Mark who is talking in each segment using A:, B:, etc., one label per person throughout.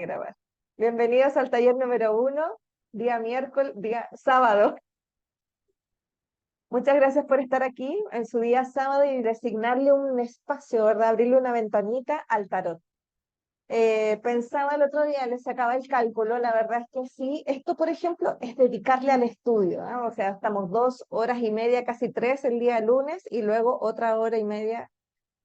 A: grabar. Bienvenidos al taller número 1, día miércoles, día sábado. Muchas gracias por estar aquí en su día sábado y designarle un espacio, ¿verdad? Abrirle una ventanita al tarot. Pensaba el otro día, le sacaba el cálculo, la verdad es que sí, esto por ejemplo es dedicarle al estudio, ¿no? O sea, estamos 2 horas y media, casi 3 el día lunes y luego otra hora y media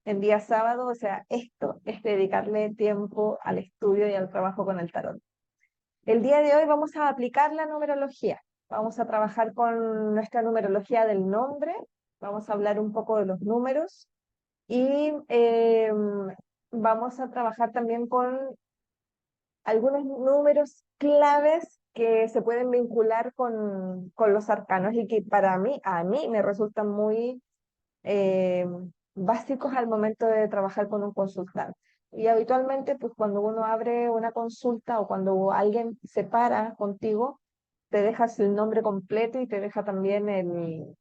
A: el día sábado, o sea, esto es dedicarle tiempo al estudio y al trabajo con el tarot. El día de hoy vamos a aplicar la numerología. Vamos a trabajar con nuestra numerología del nombre, vamos a hablar un poco de los números y vamos a trabajar también con algunos números claves que se pueden vincular con los arcanos y que a mí me resultan muy eh, básicos al momento de trabajar con un consultante. Y habitualmente, pues cuando uno abre una consulta o cuando alguien se para contigo, te dejas el nombre completo y te deja también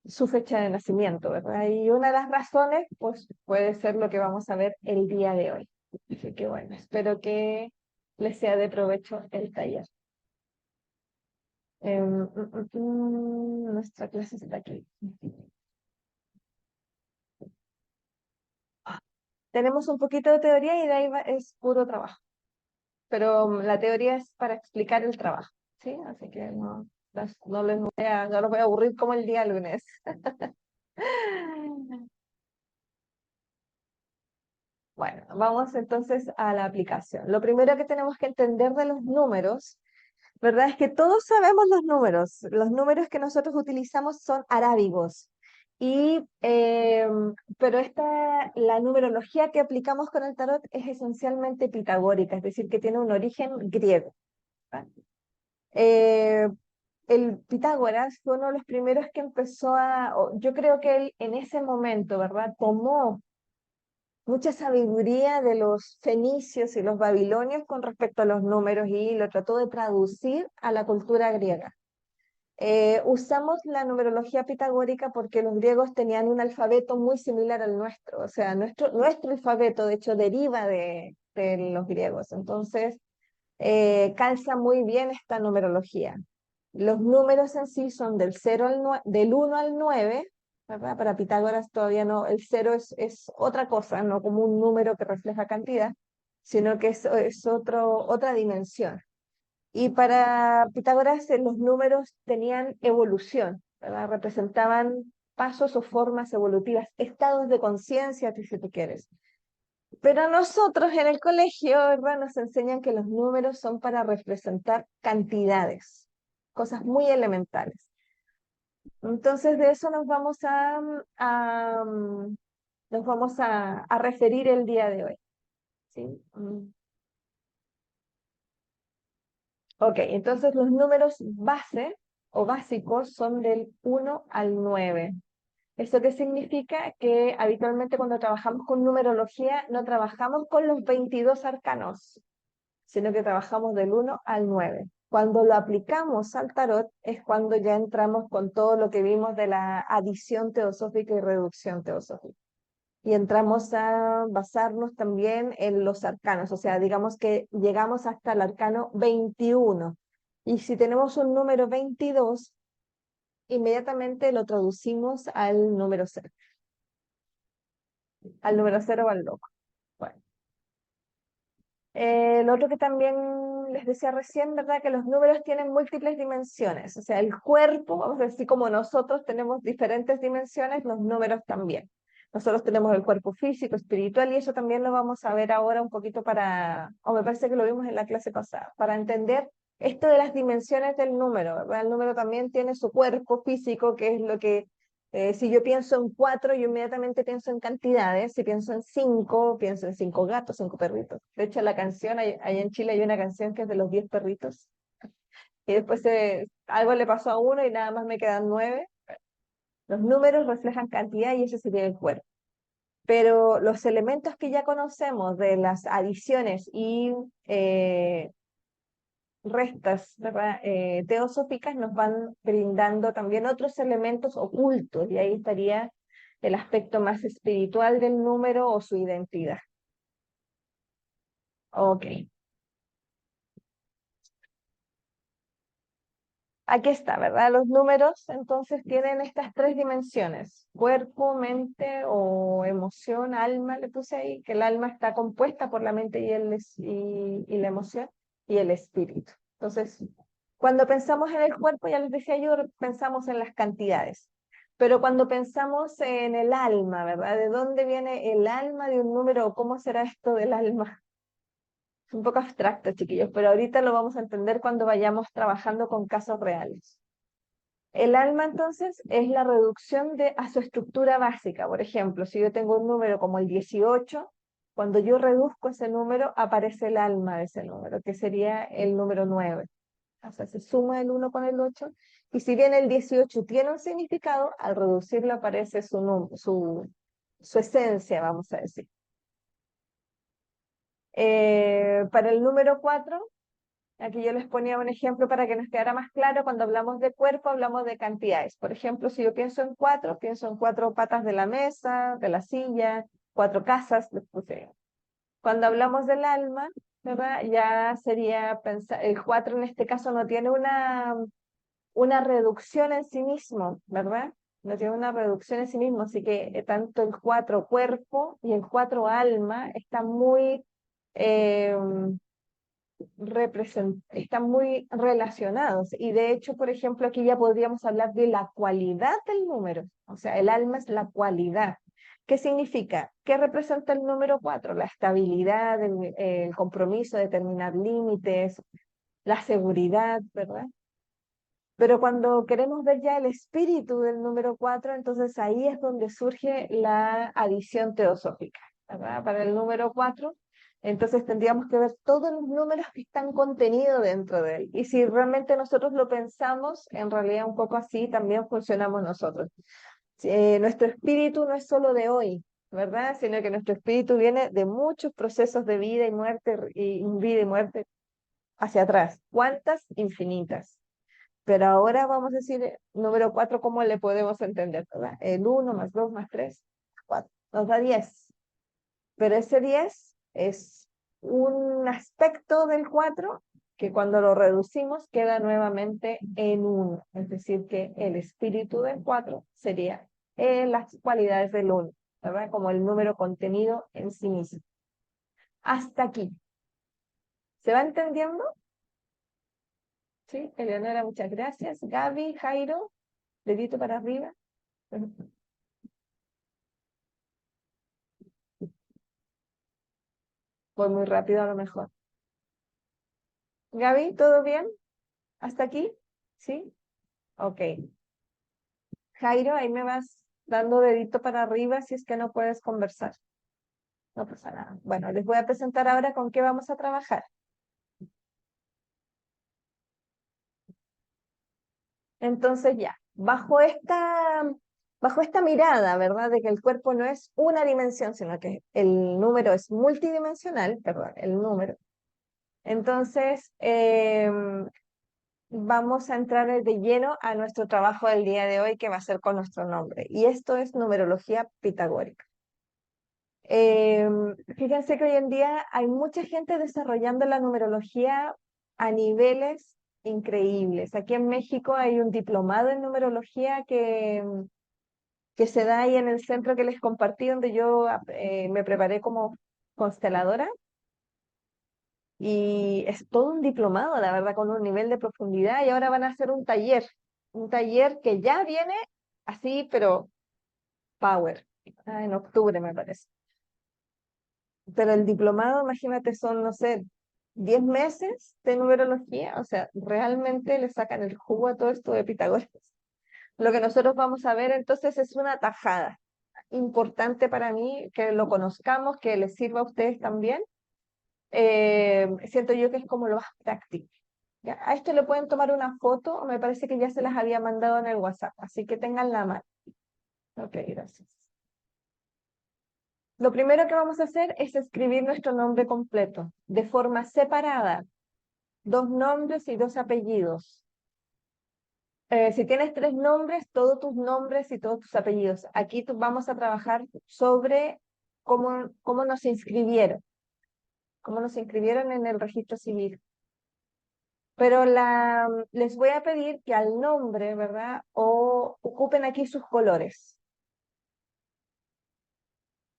A: su fecha de nacimiento, ¿verdad? Y una de las razones, pues puede ser lo que vamos a ver el día de hoy. Así que bueno, espero que les sea de provecho el taller. Nuestra clase está aquí. Tenemos un poquito de teoría y de ahí es puro trabajo. Pero la teoría es para explicar el trabajo, ¿sí? Así que no los voy a aburrir como el día lunes. Bueno, vamos entonces a la aplicación. Lo primero que tenemos que entender de los números, ¿verdad? Es que todos sabemos los números. Los números que nosotros utilizamos son arábigos. Y, pero la numerología que aplicamos con el tarot es esencialmente pitagórica, es decir, que tiene un origen griego. ¿Va? Eh, el Pitágoras fue uno de los primeros que empezó yo creo que él en ese momento, ¿verdad? Tomó mucha sabiduría de los fenicios y los babilonios con respecto a los números y lo trató de traducir a la cultura griega. Usamos la numerología pitagórica porque los griegos tenían un alfabeto muy similar al nuestro, o sea, nuestro alfabeto de hecho deriva de los griegos, entonces calza muy bien esta numerología. Los números en sí son del 1 al 9, ¿verdad? Para Pitágoras todavía no, el cero es otra cosa, no como un número que refleja cantidad, sino que es otra dimensión. Y para Pitágoras los números tenían evolución, ¿verdad? Representaban pasos o formas evolutivas, estados de conciencia, si tú quieres. Pero nosotros en el colegio, ¿verdad? Nos enseñan que los números son para representar cantidades, cosas muy elementales. Entonces de eso nos vamos a referir el día de hoy. ¿Sí? Ok, entonces los números base o básicos son del 1 al 9. ¿Eso qué significa? Que habitualmente cuando trabajamos con numerología no trabajamos con los 22 arcanos, sino que trabajamos del 1 al 9. Cuando lo aplicamos al tarot es cuando ya entramos con todo lo que vimos de la adición teosófica y reducción teosófica. Y entramos a basarnos también en los arcanos, o sea, digamos que llegamos hasta el arcano 21. Y si tenemos un número 22, inmediatamente lo traducimos al número cero o al loco. Bueno. Lo otro que también les decía recién, ¿verdad? Que los números tienen múltiples dimensiones. O sea, el cuerpo, vamos a decir, como nosotros tenemos diferentes dimensiones, los números también. Nosotros tenemos el cuerpo físico, espiritual, y eso también lo vamos a ver ahora un poquito o me parece que lo vimos en la clase pasada, para entender esto de las dimensiones del número, ¿verdad? El número también tiene su cuerpo físico, que es lo que si yo pienso en 4, yo inmediatamente pienso en cantidades. Si pienso en 5, pienso en 5 gatos, 5 perritos. De hecho, la canción, allá en Chile hay una canción que es de los 10 perritos. Y después algo le pasó a uno y nada más me quedan 9. Los números reflejan cantidad y ese sería el cuerpo. Pero los elementos que ya conocemos de las adiciones y restas, ¿verdad? Teosóficas nos van brindando también otros elementos ocultos y ahí estaría el aspecto más espiritual del número o su identidad. Ok. Aquí está, ¿verdad? Los números entonces tienen estas tres dimensiones, cuerpo, mente o emoción, alma, le puse ahí, que el alma está compuesta por la mente y la emoción y el espíritu. Entonces, cuando pensamos en el cuerpo, ya les decía yo, pensamos en las cantidades, pero cuando pensamos en el alma, ¿verdad? ¿De dónde viene el alma de un número o cómo será esto del alma? Es un poco abstracto, chiquillos, pero ahorita lo vamos a entender cuando vayamos trabajando con casos reales. El alma entonces es la reducción a su estructura básica. Por ejemplo, si yo tengo un número como el 18, cuando yo reduzco ese número, aparece el alma de ese número, que sería el número 9. O sea, se suma el 1 con el 8. Y si bien el 18 tiene un significado, al reducirlo aparece su esencia, vamos a decir. Para el número 4, aquí yo les ponía un ejemplo para que nos quedara más claro. Cuando hablamos de cuerpo, hablamos de cantidades. Por ejemplo, si yo pienso en cuatro patas de la mesa, de la silla, cuatro casas. Cuando hablamos del alma, ¿verdad? Ya sería pensar, el 4 en este caso no tiene una reducción en sí mismo, ¿verdad? No tiene una reducción en sí mismo, así que tanto el 4 cuerpo y el 4 alma están muy... eh, están muy relacionados. Y de hecho, por ejemplo, aquí ya podríamos hablar de la cualidad del número. O sea, el alma es la cualidad. ¿Qué significa? ¿Qué representa el número 4? La estabilidad, el compromiso, determinar límites, la seguridad, ¿verdad? Pero cuando queremos ver ya el espíritu del número 4, entonces ahí es donde surge la adición teosófica, ¿verdad? Para el número 4, entonces tendríamos que ver todos los números que están contenidos dentro de él. Y si realmente nosotros lo pensamos, en realidad un poco así también funcionamos nosotros. Nuestro espíritu no es solo de hoy, ¿verdad? Sino que nuestro espíritu viene de muchos procesos de vida y muerte, y vida y muerte hacia atrás. ¿Cuántas? Infinitas. Pero ahora vamos a decir número 4, ¿cómo le podemos entender? ¿Verdad? El 1 más 2 más 3, 4. Nos da 10. Pero ese 10 es un aspecto del 4 que cuando lo reducimos queda nuevamente en 1. Es decir, que el espíritu del 4 sería las cualidades del 1, ¿verdad? Como el número contenido en sí mismo. Hasta aquí. ¿Se va entendiendo? Sí, Eleonora, muchas gracias. Gaby, Jairo, dedito para arriba. Voy muy rápido a lo mejor. Gaby, ¿todo bien? ¿Hasta aquí? ¿Sí? Ok. Jairo, ahí me vas dando dedito para arriba si es que no puedes conversar. No pasa nada. Bueno, les voy a presentar ahora con qué vamos a trabajar. Entonces ya, bajo esta mirada, ¿verdad? De que el cuerpo no es una dimensión, sino que el número es multidimensional, perdón, el número. Entonces, vamos a entrar de lleno a nuestro trabajo del día de hoy, que va a ser con nuestro nombre. Y esto es numerología pitagórica. Fíjense que hoy en día hay mucha gente desarrollando la numerología a niveles increíbles. Aquí en México hay un diplomado en numerología que se da ahí en el centro que les compartí, donde yo me preparé como consteladora. Y es todo un diplomado, la verdad, con un nivel de profundidad. Y ahora van a hacer un taller que ya viene así, pero power, en octubre me parece. Pero el diplomado, imagínate, son, no sé, 10 meses de numerología, o sea, realmente le sacan el jugo a todo esto de Pitágoras. Lo que nosotros vamos a ver entonces es una tajada importante para mí, que lo conozcamos, que les sirva a ustedes también. Siento yo que es como lo más práctico. ¿Ya? A esto le pueden tomar una foto, me parece que ya se las había mandado en el WhatsApp, así que tengan la mano. Ok, gracias. Lo primero que vamos a hacer es escribir nuestro nombre completo, de forma separada, dos nombres y dos apellidos. Si tienes tres nombres, todos tus nombres y todos tus apellidos. Aquí vamos a trabajar sobre cómo nos inscribieron. cómo nos inscribieron en el registro civil. Pero les voy a pedir que al nombre, ¿verdad? O ocupen aquí sus colores.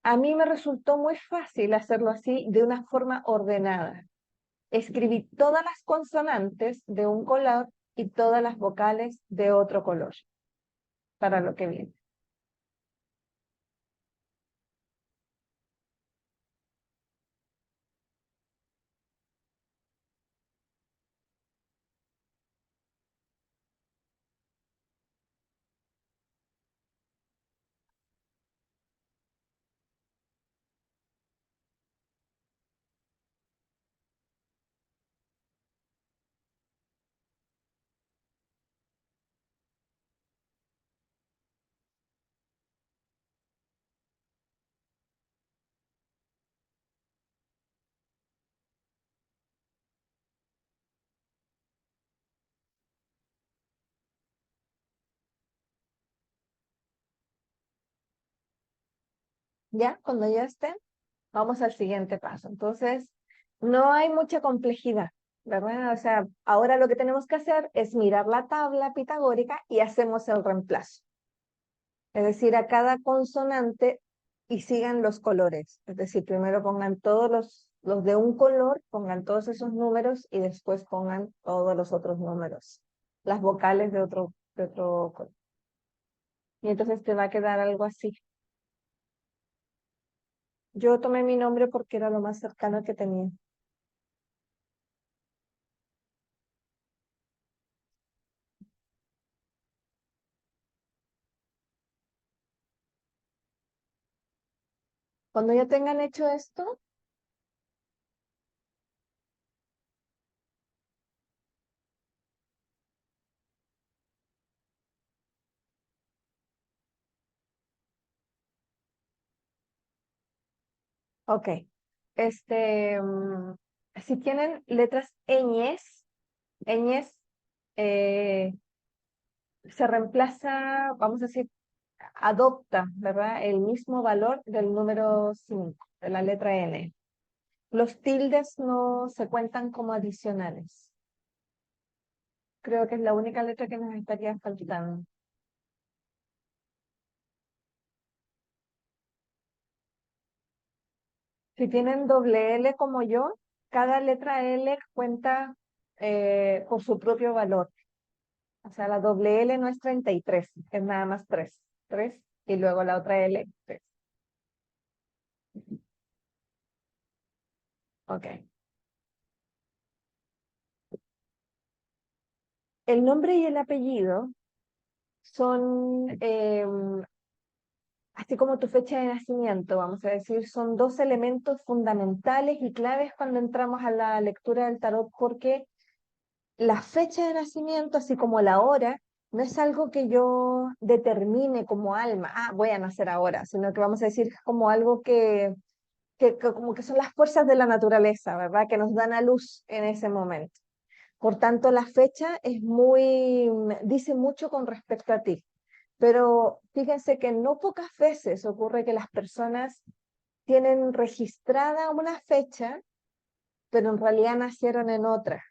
A: A mí me resultó muy fácil hacerlo así de una forma ordenada. Escribí todas las consonantes de un color y todas las vocales de otro color para lo que viene. ¿Ya? Cuando ya estén, vamos al siguiente paso. Entonces, no hay mucha complejidad, ¿verdad? O sea, ahora lo que tenemos que hacer es mirar la tabla pitagórica y hacemos el reemplazo. Es decir, a cada consonante y sigan los colores. Es decir, primero pongan todos los de un color, pongan todos esos números y después pongan todos los otros números. Las vocales de otro color. Y entonces te va a quedar algo así. Yo tomé mi nombre porque era lo más cercano que tenía. Cuando ya tengan hecho esto, ok. Este, si tienen letras ñes, eh, se reemplaza, vamos a decir, adopta, ¿verdad? El mismo valor del número 5 de la letra N. Los tildes no se cuentan como adicionales. Creo que es la única letra que nos estaría faltando. Si tienen doble L como yo, cada letra L cuenta por su propio valor. O sea, la doble L no es 33, es nada más 3. 3 y luego la otra L, 3. Ok. El nombre y el apellido son, así como tu fecha de nacimiento, vamos a decir, son dos elementos fundamentales y claves cuando entramos a la lectura del tarot, porque la fecha de nacimiento, así como la hora, no es algo que yo determine como alma, voy a nacer ahora, sino que vamos a decir como algo que como que son las fuerzas de la naturaleza, ¿verdad? Que nos dan a luz en ese momento. Por tanto, la fecha es dice mucho con respecto a ti. Pero fíjense que no pocas veces ocurre que las personas tienen registrada una fecha, pero en realidad nacieron en otra,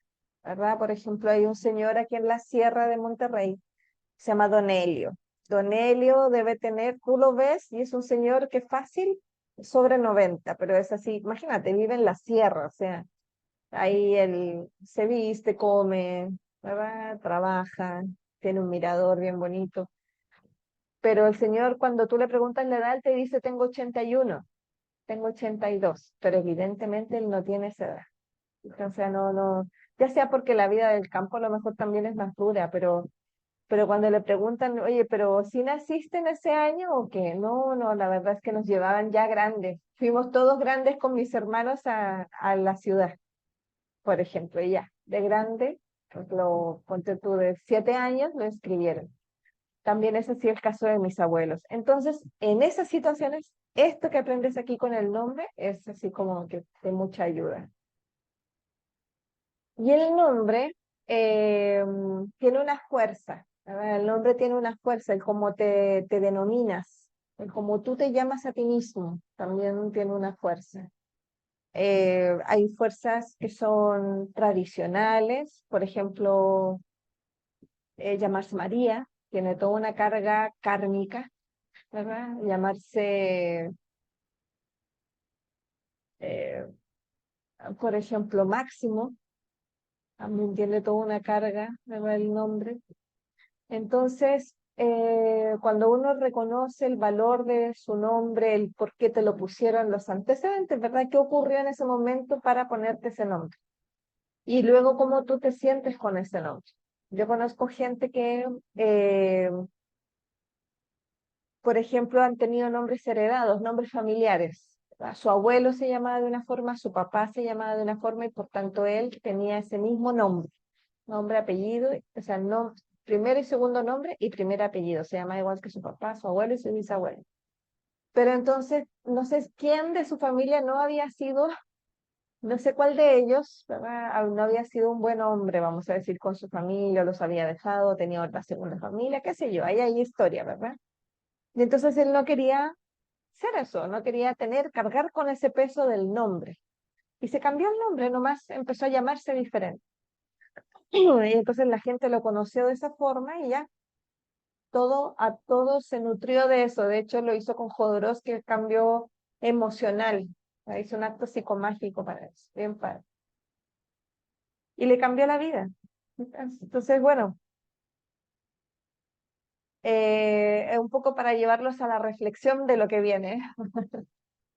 A: ¿verdad? Por ejemplo, hay un señor aquí en la Sierra de Monterrey, se llama Don Helio. Don Helio debe tener, tú lo ves, y es un señor que fácil, sobre 90, pero es así, imagínate, vive en la sierra, o sea, ahí él se viste, come, ¿verdad? Trabaja, tiene un mirador bien bonito. Pero el señor, cuando tú le preguntas la edad, él te dice, tengo 81, tengo 82, pero evidentemente él no tiene esa edad. O sea, no, ya sea porque la vida del campo a lo mejor también es más dura, pero cuando le preguntan, oye, pero ¿si naciste en ese año o qué? No, no, la verdad es que nos llevaban ya grandes. Fuimos todos grandes con mis hermanos a la ciudad, por ejemplo, y ya, de grande, pues ponte tú de 7 años, lo escribieron. También es así el caso de mis abuelos. Entonces, en esas situaciones, esto que aprendes aquí con el nombre es así como que de mucha ayuda. Y el nombre eh, tiene una fuerza, ¿verdad? El nombre tiene una fuerza, el cómo te denominas, el cómo tú te llamas a ti mismo, también tiene una fuerza. Hay fuerzas que son tradicionales, por ejemplo, llamarse María, tiene toda una carga kármica, ¿verdad? Llamarse, eh, por ejemplo, Máximo, también tiene toda una carga, ¿verdad? El nombre. Entonces, cuando uno reconoce el valor de su nombre, el por qué te lo pusieron, los antecedentes, ¿verdad? ¿Qué ocurrió en ese momento para ponerte ese nombre? Y luego cómo tú te sientes con ese nombre. Yo conozco gente que, por ejemplo, han tenido nombres heredados, nombres familiares. ¿Verdad? Su abuelo se llamaba de una forma, su papá se llamaba de una forma y por tanto él tenía ese mismo nombre, nombre, apellido, o sea, no, primer y segundo nombre y primer apellido. Se llama igual que su papá, su abuelo y su bisabuelo. Pero entonces, no sé quién de su familia no había sido, no sé cuál de ellos, ¿verdad? No había sido un buen hombre, vamos a decir, con su familia, los había dejado, tenía otra segunda familia, qué sé yo, ahí hay historia, ¿verdad? Y entonces él no quería ser eso, no quería tener, cargar con ese peso del nombre. Y se cambió el nombre, nomás empezó a llamarse diferente. Y entonces la gente lo conoció de esa forma y ya todo, a todo se nutrió de eso. De hecho, lo hizo con Jodorowsky, el cambio emocional. Hizo un acto psicomágico para eso, bien padre. Y le cambió la vida. Entonces, bueno, es un poco para llevarlos a la reflexión de lo que viene.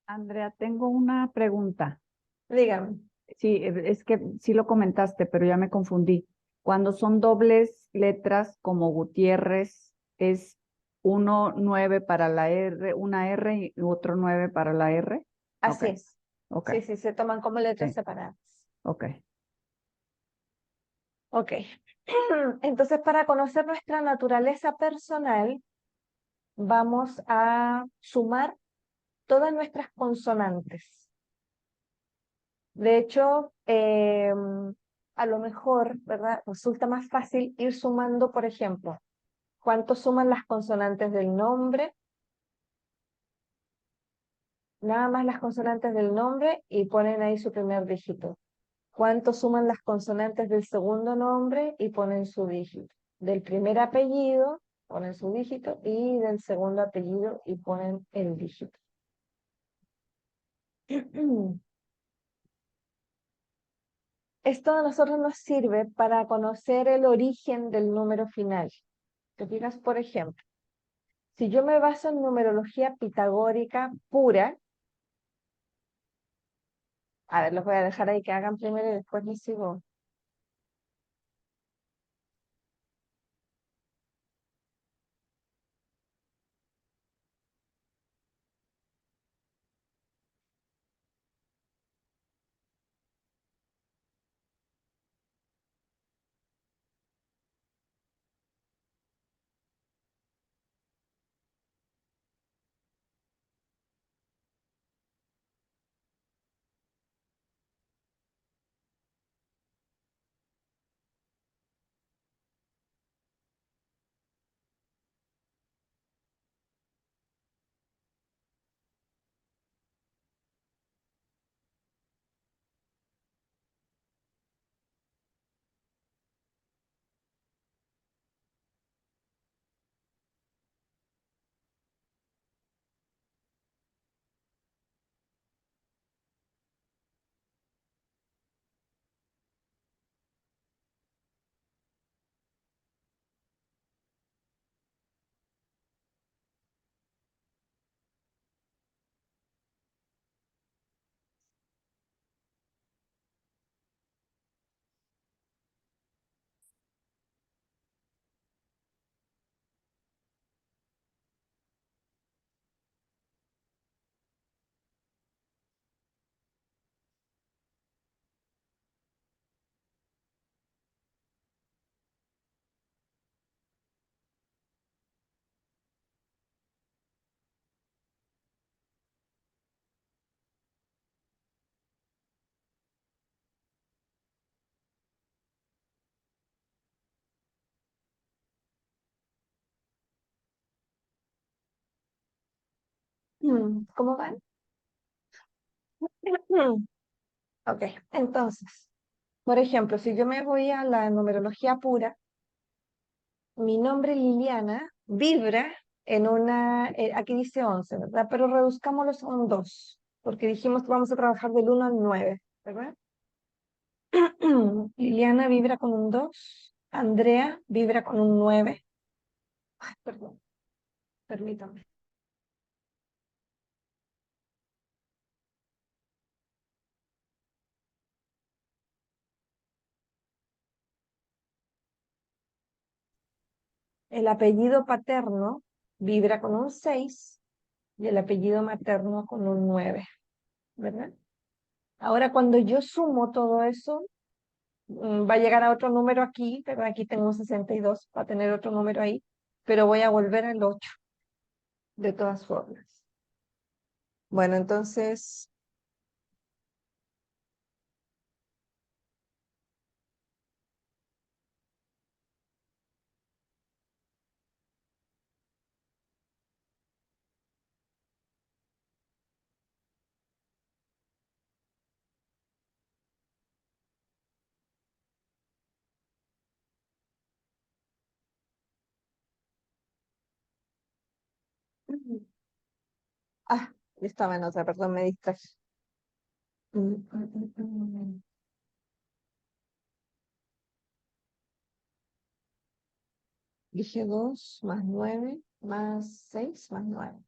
B: Andrea, tengo una pregunta.
A: Dígame.
B: Sí, es que sí lo comentaste, pero ya me confundí. Cuando son dobles letras como Gutiérrez, es uno 9 para la R, una R y otro 9 para la R. Ok,
A: Así es.
B: ok,
A: Sí, sí, se toman como letras
B: sí,
A: separadas.
B: ok.
A: Ok. Entonces, para conocer nuestra naturaleza personal, vamos a sumar todas nuestras consonantes. De hecho, a lo mejor, ¿verdad? Resulta más fácil ir sumando, por ejemplo, cuánto suman las consonantes del nombre, nada más las consonantes del nombre y ponen ahí su primer dígito. Cuánto suman las consonantes del segundo nombre y ponen su dígito. Del primer apellido ponen su dígito y del segundo apellido y ponen el dígito. Esto a nosotros nos sirve para conocer el origen del número final. Te fijas, por ejemplo, si yo me baso en numerología pitagórica pura, a ver, los voy a dejar ahí que hagan primero y después les sigo. ¿Cómo van? Ok, entonces, por ejemplo, si yo me voy a la numerología pura, mi nombre Liliana vibra en una, aquí dice 11, ¿verdad? Pero reduzcámoslo a un 2, porque dijimos que vamos a trabajar del 1 al 9, ¿verdad? Liliana vibra con un 2, Andrea vibra con un 9. Ay, perdón, permítame. El apellido paterno vibra con un 6 y el apellido materno con un 9, ¿verdad? Ahora, cuando yo sumo todo eso, va a llegar a otro número aquí, pero aquí tengo 62, va a tener otro número ahí, pero voy a volver al 8 de todas formas. Bueno, entonces, ah, yo estaba en otra, perdón, me distraje. Mm, mm, mm, mm. Dije 2 más 9 más 6 más 9.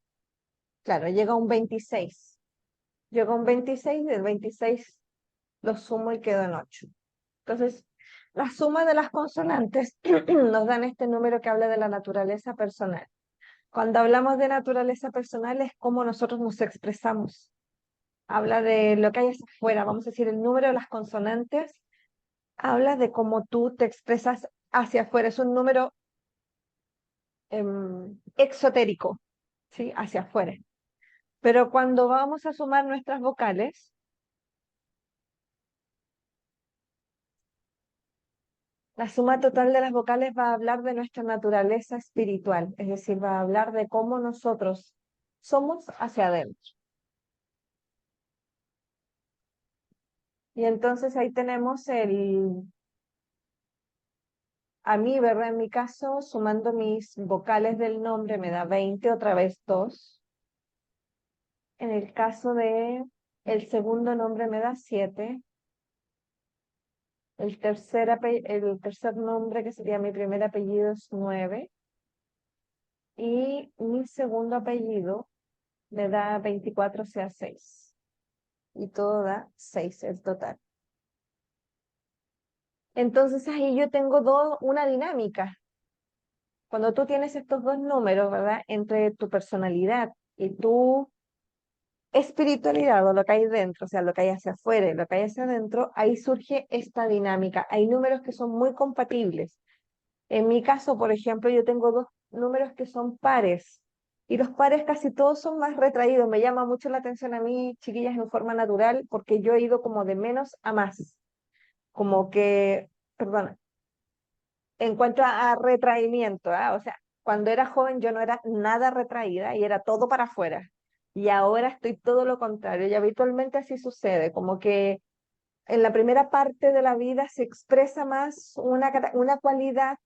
A: Claro, llega a un 26. Llega a un 26, del 26 lo sumo y quedo en 8. Entonces, la suma de las consonantes nos dan este número que habla de la naturaleza personal. Cuando hablamos de naturaleza personal es cómo nosotros nos expresamos. Habla de lo que hay hacia afuera, vamos a decir, el número de las consonantes habla de cómo tú te expresas hacia afuera. Es un número exotérico, ¿sí? Hacia afuera. Pero cuando vamos a sumar nuestras vocales, la suma total de las vocales va a hablar de nuestra naturaleza espiritual, es decir, va a hablar de cómo nosotros somos hacia adentro. Y entonces ahí tenemos a mí, ¿verdad? En mi caso, sumando mis vocales del nombre me da 20, otra vez 2. En el caso de el segundo nombre me da 7. El tercer nombre, que sería mi primer apellido, es 9. Y mi segundo apellido me da 24, o sea, 6. Y todo da 6 el total. Entonces ahí yo tengo una dinámica. Cuando tú tienes estos dos números, ¿verdad? Entre tu personalidad y tu espiritualidad o lo que hay dentro, o sea, lo que hay hacia afuera y lo que hay hacia adentro, ahí surge esta dinámica. Hay números que son muy compatibles. En mi caso, por ejemplo, yo tengo dos números que son pares y los pares casi todos son más retraídos. Me llama mucho la atención a mí, chiquillas, en forma natural, porque yo he ido como de menos a más, como que, perdona, en cuanto a retraimiento, ¿ah? O sea, cuando era joven yo no era nada retraída y era todo para afuera. Y ahora estoy todo lo contrario y habitualmente así sucede, como que en la primera parte de la vida se expresa más una cualidad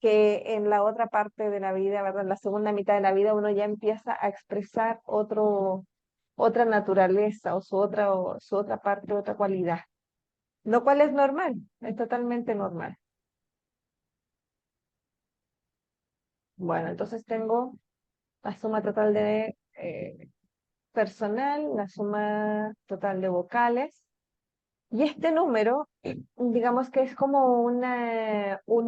A: que en la otra parte de la vida, ¿verdad? En la segunda mitad de la vida uno ya empieza a expresar otra naturaleza o su otra parte, otra cualidad, lo cual es normal, es totalmente normal. Bueno, entonces tengo la suma total de personal, la suma total de vocales. Y este número, digamos que es como un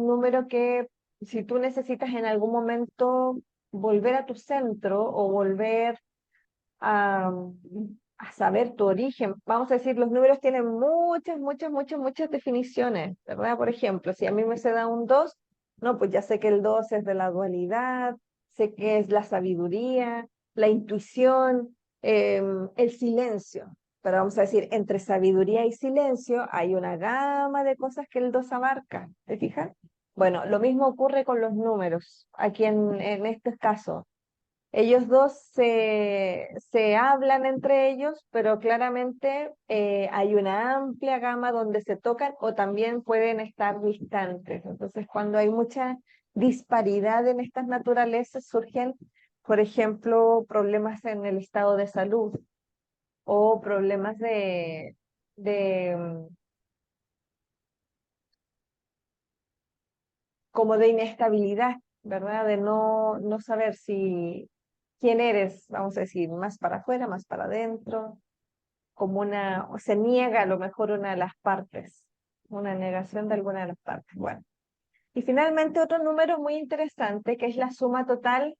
A: número que si tú necesitas en algún momento volver a tu centro o volver a, a saber tu origen, vamos a decir, los números tienen muchas definiciones, ¿verdad? Por ejemplo, si a mí me se da un 2, no, pues ya sé que el 2 es de la dualidad, sé que es la sabiduría, la intuición, el silencio. Pero vamos a decir, entre sabiduría y silencio hay una gama de cosas que el 2 abarca, ¿te fijas? Bueno, lo mismo ocurre con los números, aquí en este caso. Ellos dos se hablan entre ellos, pero claramente hay una amplia gama donde se tocan o también pueden estar distantes. Entonces, cuando hay mucha disparidad en estas naturalezas, surgen, por ejemplo, problemas en el estado de salud o problemas de como de inestabilidad, ¿verdad? De no saber si quién eres, vamos a decir, más para afuera, más para adentro, como o se niega a lo mejor una de las partes, una negación de alguna de las partes. Bueno, y finalmente otro número muy interesante que es la suma total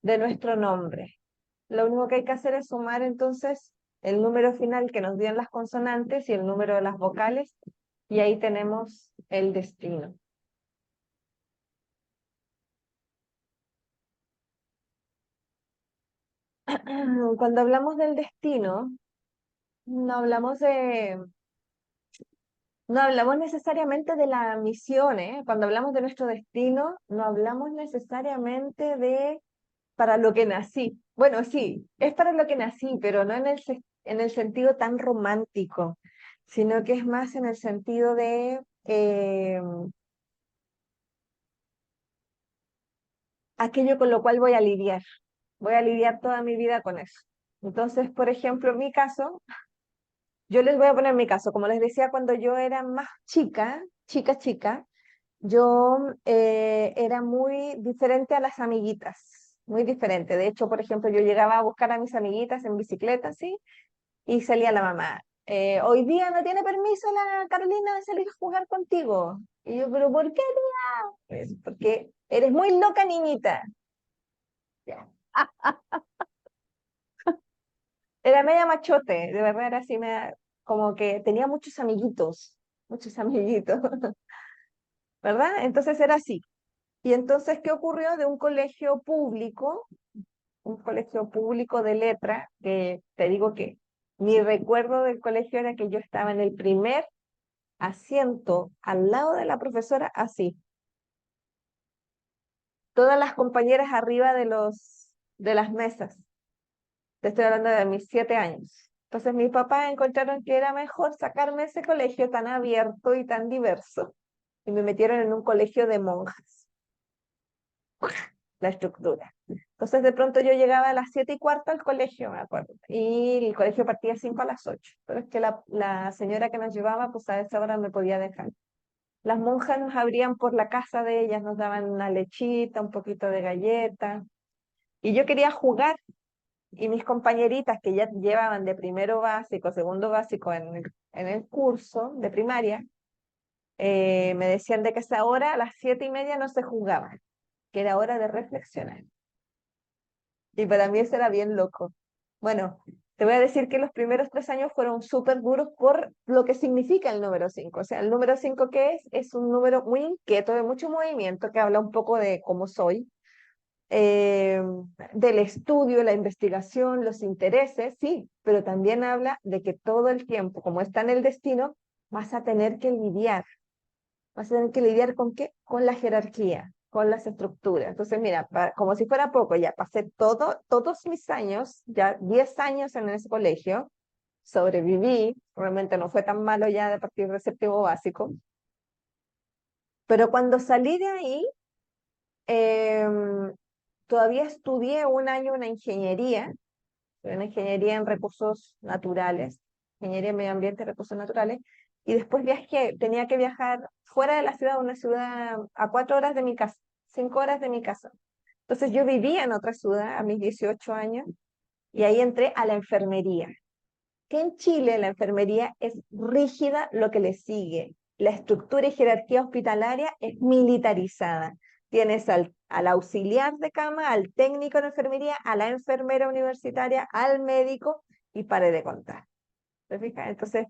A: de nuestro nombre. Lo único que hay que hacer es sumar entonces el número final que nos dieron las consonantes y el número de las vocales, y ahí tenemos el destino. Cuando hablamos del destino, no hablamos no hablamos necesariamente de la misión, ¿eh? Cuando hablamos de nuestro destino, no hablamos necesariamente de para lo que nací. Bueno, sí, es para lo que nací, pero no en el sentido tan romántico, sino que es más en el sentido de aquello con lo cual voy a lidiar. Voy a lidiar toda mi vida con eso. Entonces, por ejemplo, en mi caso, yo les voy a poner mi caso, como les decía, cuando yo era más chica, yo era muy diferente a las amiguitas, muy diferente. De hecho, por ejemplo, yo llegaba a buscar a mis amiguitas en bicicleta, ¿sí? Y salía la mamá. Hoy día no tiene permiso la Carolina de salir a jugar contigo. Y yo, pero ¿por qué, tía? Pues, porque eres muy loca, niñita. Ya. Era media machote, de verdad era así, como que tenía muchos amiguitos, ¿verdad? Entonces era así. Y entonces, ¿qué ocurrió? De un colegio público de letra, que te digo que mi recuerdo del colegio era que yo estaba en el primer asiento al lado de la profesora, así. Todas las compañeras arriba de las mesas. Te estoy hablando de mis 7 años. Entonces mis papás encontraron que era mejor sacarme ese colegio tan abierto y tan diverso. Y me metieron en un colegio de monjas, la estructura. Entonces de pronto yo llegaba a las 7:15 al colegio, me acuerdo. Y el colegio partía 5 a las 8. Pero es que la señora que nos llevaba, pues a esa hora me podía dejar. Las monjas nos abrían por la casa de ellas, nos daban una lechita, un poquito de galleta. Y yo quería jugar. Y mis compañeritas que ya llevaban de primero básico, segundo básico en el curso de primaria, me decían de que esa hora, a las 7:30, no se jugaba, que era hora de reflexionar. Y para mí eso era bien loco. Bueno, te voy a decir que los primeros 3 años fueron súper duros por lo que significa el número 5. O sea, el número 5, ¿qué es? Es un número muy inquieto, de mucho movimiento, que habla un poco de cómo soy, eh, del estudio, la investigación, los intereses, sí, pero también habla de que todo el tiempo, como está en el destino, vas a tener que lidiar. Vas a tener que lidiar con qué? Con la jerarquía, con las estructuras. Entonces, mira, como si fuera poco, ya pasé todos mis años, ya 10 años en ese colegio, sobreviví, realmente no fue tan malo ya de partir del séptimo básico, pero cuando salí de ahí, em, todavía estudié un año una ingeniería en recursos naturales, ingeniería en medio ambiente y recursos naturales, y después viajé, tenía que viajar fuera de la ciudad, una ciudad a 4 horas de mi casa, 5 horas de mi casa. Entonces yo vivía en otra ciudad a mis 18 años y ahí entré a la enfermería, que en Chile la enfermería es rígida lo que le sigue. La estructura y jerarquía hospitalaria es militarizada. Tienes al auxiliar de cama, al técnico de enfermería, a la enfermera universitaria, al médico y pare de contar. ¿Te fijas? Entonces,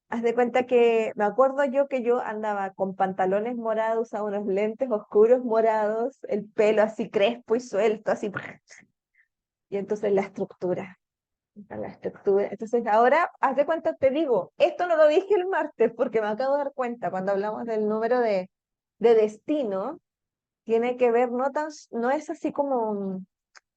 A: haz de cuenta que me acuerdo yo que yo andaba con pantalones morados, usaba unos lentes oscuros morados, el pelo así crespo y suelto, así. Y entonces la estructura. Entonces, ahora, haz de cuenta, te digo, esto no lo dije el martes porque me acabo de dar cuenta cuando hablamos del número de destino, tiene que ver, no es así como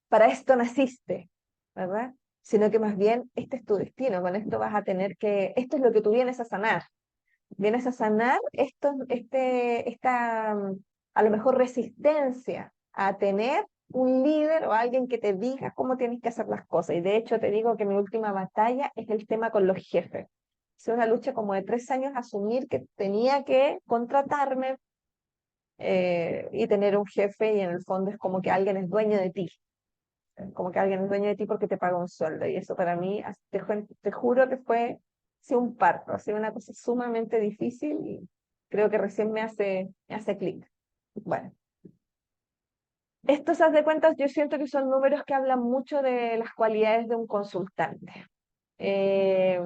A: para esto naciste, ¿verdad? Sino que más bien este es tu destino, con esto vas a tener que, esto es lo que tú vienes a sanar. Vienes a sanar a lo mejor resistencia a tener un líder o alguien que te diga cómo tienes que hacer las cosas. Y de hecho te digo que mi última batalla es el tema con los jefes. Es una lucha como de 3 años asumir que tenía que contratarme y tener un jefe y en el fondo es como que alguien es dueño de ti. Como que alguien es dueño de ti porque te paga un sueldo. Y eso para mí, te juro que fue sí, un parto, ha sido una cosa sumamente difícil y creo que recién me hace clic. Bueno, estos, haz de cuentas, yo siento que son números que hablan mucho de las cualidades de un consultante. Eh,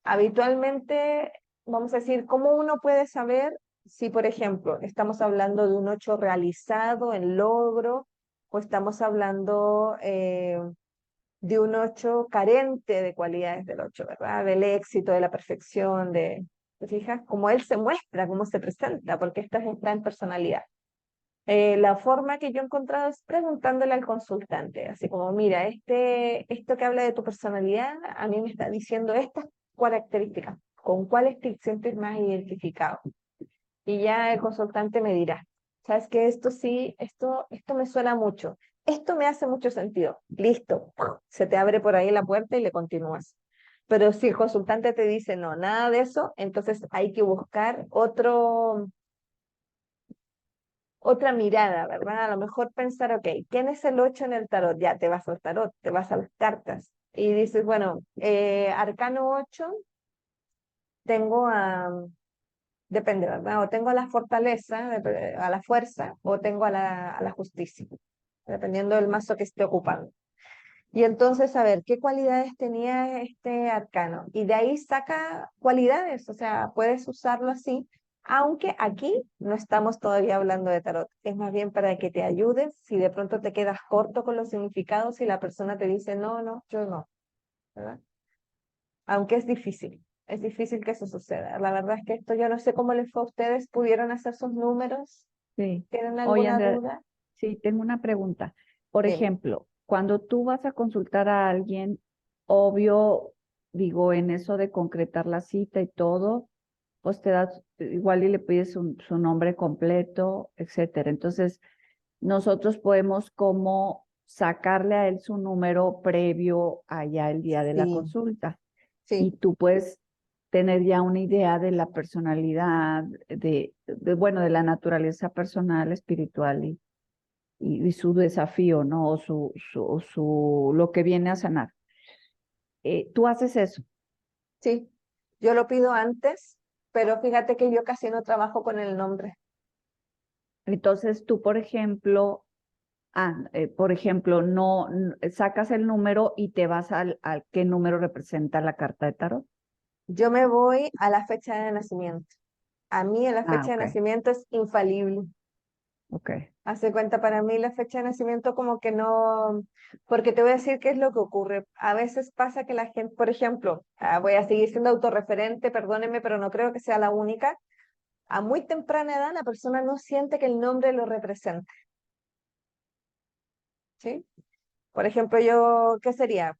A: Habitualmente, vamos a decir, ¿cómo uno puede saber si, por ejemplo, estamos hablando de un 8 realizado en logro o estamos hablando de un 8 carente de cualidades del 8, ¿verdad? Del éxito, de la perfección, ¿te fijas? Cómo él se muestra, cómo se presenta, porque esta está en personalidad. La forma que yo he encontrado es preguntándole al consultante, así como, mira, esto que habla de tu personalidad, a mí me está diciendo estas características, ¿con cuáles te sientes más identificado? Y ya el consultante me dirá, sabes que esto sí, esto me suena mucho, esto me hace mucho sentido, listo, se te abre por ahí la puerta y le continúas. Pero si el consultante te dice no, nada de eso, entonces hay que buscar otra mirada, ¿verdad? A lo mejor pensar, ok, ¿quién es el 8 en el tarot? Ya te vas al tarot, te vas a las cartas y dices, bueno, arcano 8 tengo depende, ¿verdad? O tengo a la fortaleza, a la fuerza, o tengo a la justicia, dependiendo del mazo que esté ocupando. Y entonces, a ver, ¿qué cualidades tenía este arcano? Y de ahí saca cualidades, o sea, puedes usarlo así, aunque aquí no estamos todavía hablando de tarot. Es más bien para que te ayudes si de pronto te quedas corto con los significados y la persona te dice, no, no, yo no, ¿verdad? Aunque es difícil que eso suceda. La verdad es que esto yo no sé cómo les fue a ustedes, ¿pudieron hacer sus números?
B: Sí.
A: ¿Tienen
B: Oye,
A: alguna
B: Andrea,
A: duda?
B: sí, tengo una pregunta. Por
A: Dime.
B: ejemplo, cuando tú vas a consultar a alguien, obvio, digo, en eso de concretar la cita y todo, pues te das, igual y le pides su nombre completo, etcétera. Entonces, nosotros podemos como sacarle a él su número previo allá el día de la
A: Sí,
B: consulta. Y
A: sí,
B: tú puedes tener ya una idea de la personalidad, bueno, de la naturaleza personal, espiritual y su desafío, ¿no? O lo que viene a sanar. Tú haces eso.
A: sí. Yo lo pido antes, pero fíjate que yo casi no trabajo con el nombre.
B: Entonces tú, por ejemplo, no sacas el número y te vas al qué número representa la carta de tarot.
A: Yo me voy a la fecha de nacimiento. A mí la
B: Ah,
A: fecha de
B: ok,
A: nacimiento es infalible.
B: ok.
A: Hace cuenta, para mí la fecha de nacimiento como que no, porque te voy a decir qué es lo que ocurre. A veces pasa que la gente, por ejemplo, voy a seguir siendo autorreferente, perdónenme, pero no creo que sea la única. A muy temprana edad la persona no siente que el nombre lo representa, ¿sí? Por ejemplo, yo, ¿qué sería?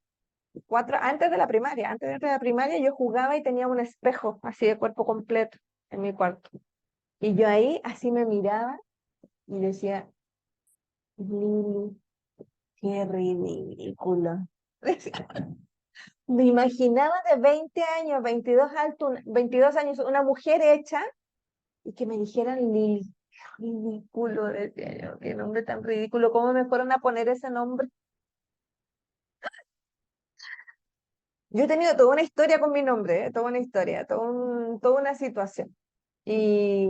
A: Antes de la primaria yo jugaba y tenía un espejo así de cuerpo completo en mi cuarto. Y yo ahí así me miraba y decía, Lili, qué ridículo. Me imaginaba de 20 años, 22 años, una mujer hecha y que me dijeran Lili. Ridículo, decía yo, qué nombre tan ridículo. ¿Cómo me fueron a poner ese nombre? Yo he tenido toda una historia con mi nombre, toda una historia, toda una situación. Y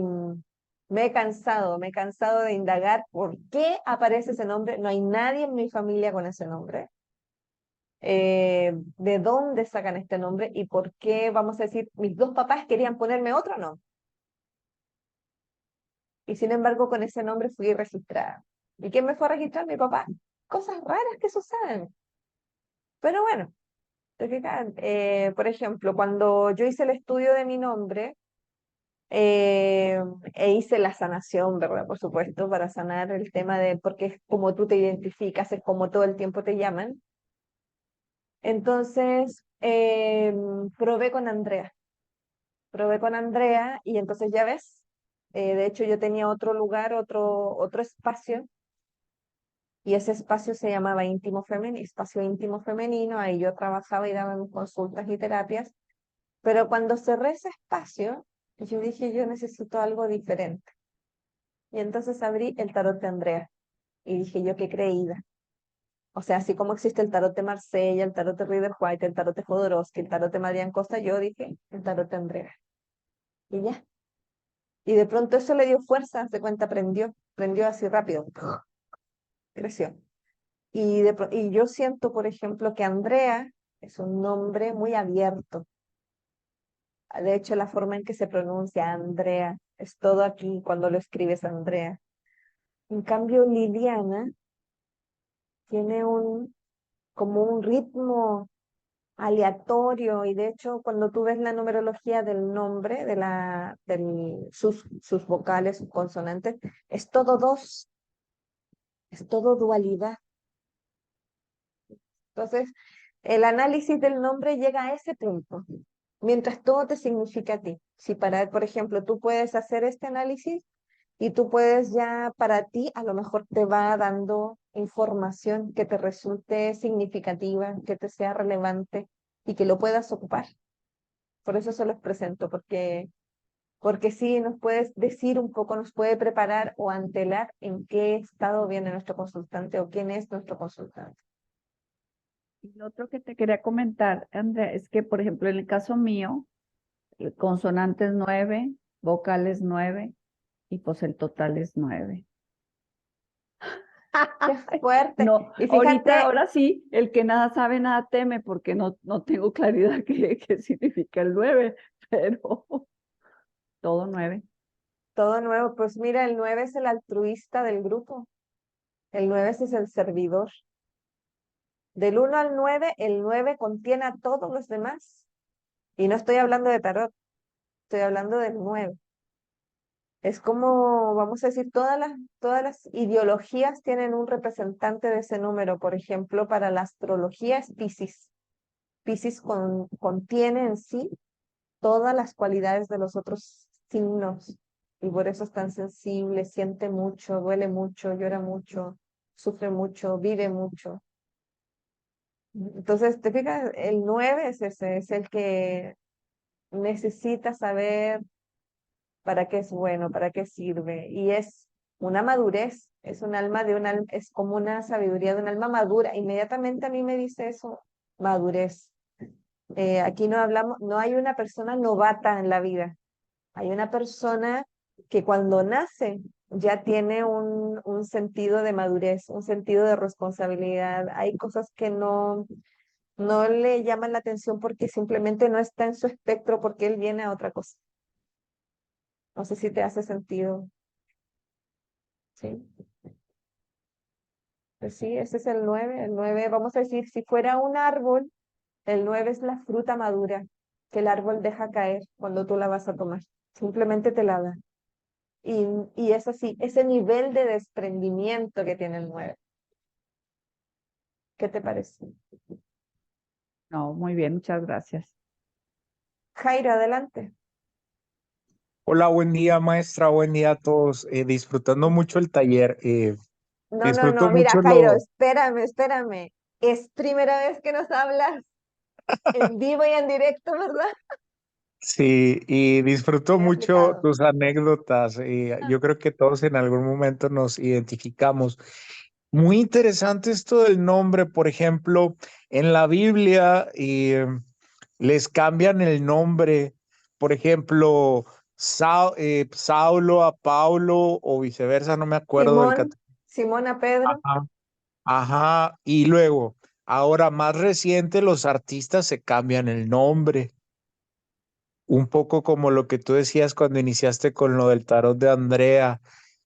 A: me he cansado de indagar por qué aparece ese nombre. No hay nadie en mi familia con ese nombre. ¿De dónde sacan este nombre? ¿Y por qué, vamos a decir, mis dos papás querían ponerme otro nombre? Y sin embargo, con ese nombre fui registrada. ¿Y quién me fue a registrar? Mi papá. Cosas raras que suceden. Pero bueno, te fijas, por ejemplo, cuando yo hice el estudio de mi nombre, eh, e hice la sanación, ¿verdad? Por supuesto, para sanar el tema de, porque es como tú te identificas, es como todo el tiempo te llaman. Entonces, probé con Andrea y entonces ya ves, de hecho yo tenía otro lugar, otro espacio y ese espacio se llamaba íntimo femenino, espacio íntimo femenino, ahí yo trabajaba y daba mis consultas y terapias, pero cuando cerré ese espacio, yo dije, yo necesito algo diferente. Y entonces abrí el tarot de Andrea y dije, yo qué creída. O sea, así como existe el tarot de Marsella, el tarot de Rider White, el tarot de Jodorowsky, el tarot de Marian Costa, yo dije, el tarot de Andrea. Y ya. Y de pronto eso le dio fuerza, se cuenta, prendió así rápido, creció. Y yo siento, por ejemplo, que Andrea es un nombre muy abierto. De hecho, la forma en que se pronuncia Andrea es todo aquí cuando lo escribes Andrea. En cambio, Liliana tiene como un ritmo aleatorio y de hecho cuando tú ves la numerología del nombre, sus vocales, sus consonantes, es todo dos, es todo dualidad. Entonces, el análisis del nombre llega a ese punto, mientras todo te significa a ti. Si para, por ejemplo, tú puedes hacer este análisis y tú puedes ya para ti, a lo mejor te va dando información que te resulte significativa, que te sea relevante y que lo puedas ocupar. Por eso se los presento, porque sí nos puedes decir un poco, nos puede preparar o antelar en qué estado viene nuestro consultante o quién es nuestro consultante.
B: Y lo otro que te quería comentar, Andrea, es que, por ejemplo, en el caso mío, consonantes 9, vocales 9 y pues el total es 9.
A: ¡Qué fuerte!
B: No,
A: Y
B: ahorita,
A: fíjate,
B: ahora sí, el que nada sabe, nada teme, porque no tengo claridad qué significa el 9, pero todo 9.
A: todo nuevo, pues mira, el 9 es el altruista del grupo, el 9 es el servidor. Del 1 al 9, el 9 contiene a todos los demás. Y no estoy hablando de tarot, estoy hablando del 9. Es como, vamos a decir, todas las ideologías tienen un representante de ese número. Por ejemplo, para la astrología es Piscis. Piscis contiene en sí todas las cualidades de los otros signos y por eso es tan sensible, siente mucho, duele mucho, llora mucho, sufre mucho, vive mucho. Entonces, te fijas, el 9 es ese, es el que necesita saber para qué es bueno, para qué sirve. Y es una madurez, es un alma de un alma, es como una sabiduría de un alma madura. Inmediatamente a mí me dice eso, madurez. Aquí no hablamos, no hay una persona novata en la vida, hay una persona que cuando nace ya tiene un sentido de madurez, un sentido de responsabilidad. Hay cosas que no le llaman la atención porque simplemente no está en su espectro porque él viene a otra cosa. No sé si te hace sentido. Sí, pues sí, ese es el 9. El 9, vamos a decir, si fuera un árbol, el 9 es la fruta madura que el árbol deja caer cuando tú la vas a tomar. Simplemente te la da. Y es así, ese nivel de desprendimiento que tiene el 9. ¿Qué te parece?
B: No, muy bien, muchas gracias.
A: Jairo, adelante.
C: Hola, buen día, maestra, buen día a todos. Disfrutando mucho el taller.
A: No, no,
C: Disfruto
A: no, mira,
C: mucho
A: Jairo,
C: lo,
A: espérame. Es primera vez que nos hablas en vivo y en directo, ¿verdad?
C: sí, y disfruto
A: Muy
C: mucho
A: aplicado.
C: tus anécdotas. Yo creo que todos en algún momento nos identificamos. Muy interesante esto del nombre, por ejemplo, en la Biblia les cambian el nombre, por ejemplo, Saulo a Paulo o viceversa, no me acuerdo del
A: Simón, Simón a Pedro.
C: catálogo. Ajá, y luego, ahora más reciente, los artistas se cambian el nombre, un poco como lo que tú decías cuando iniciaste con lo del tarot de Andrea.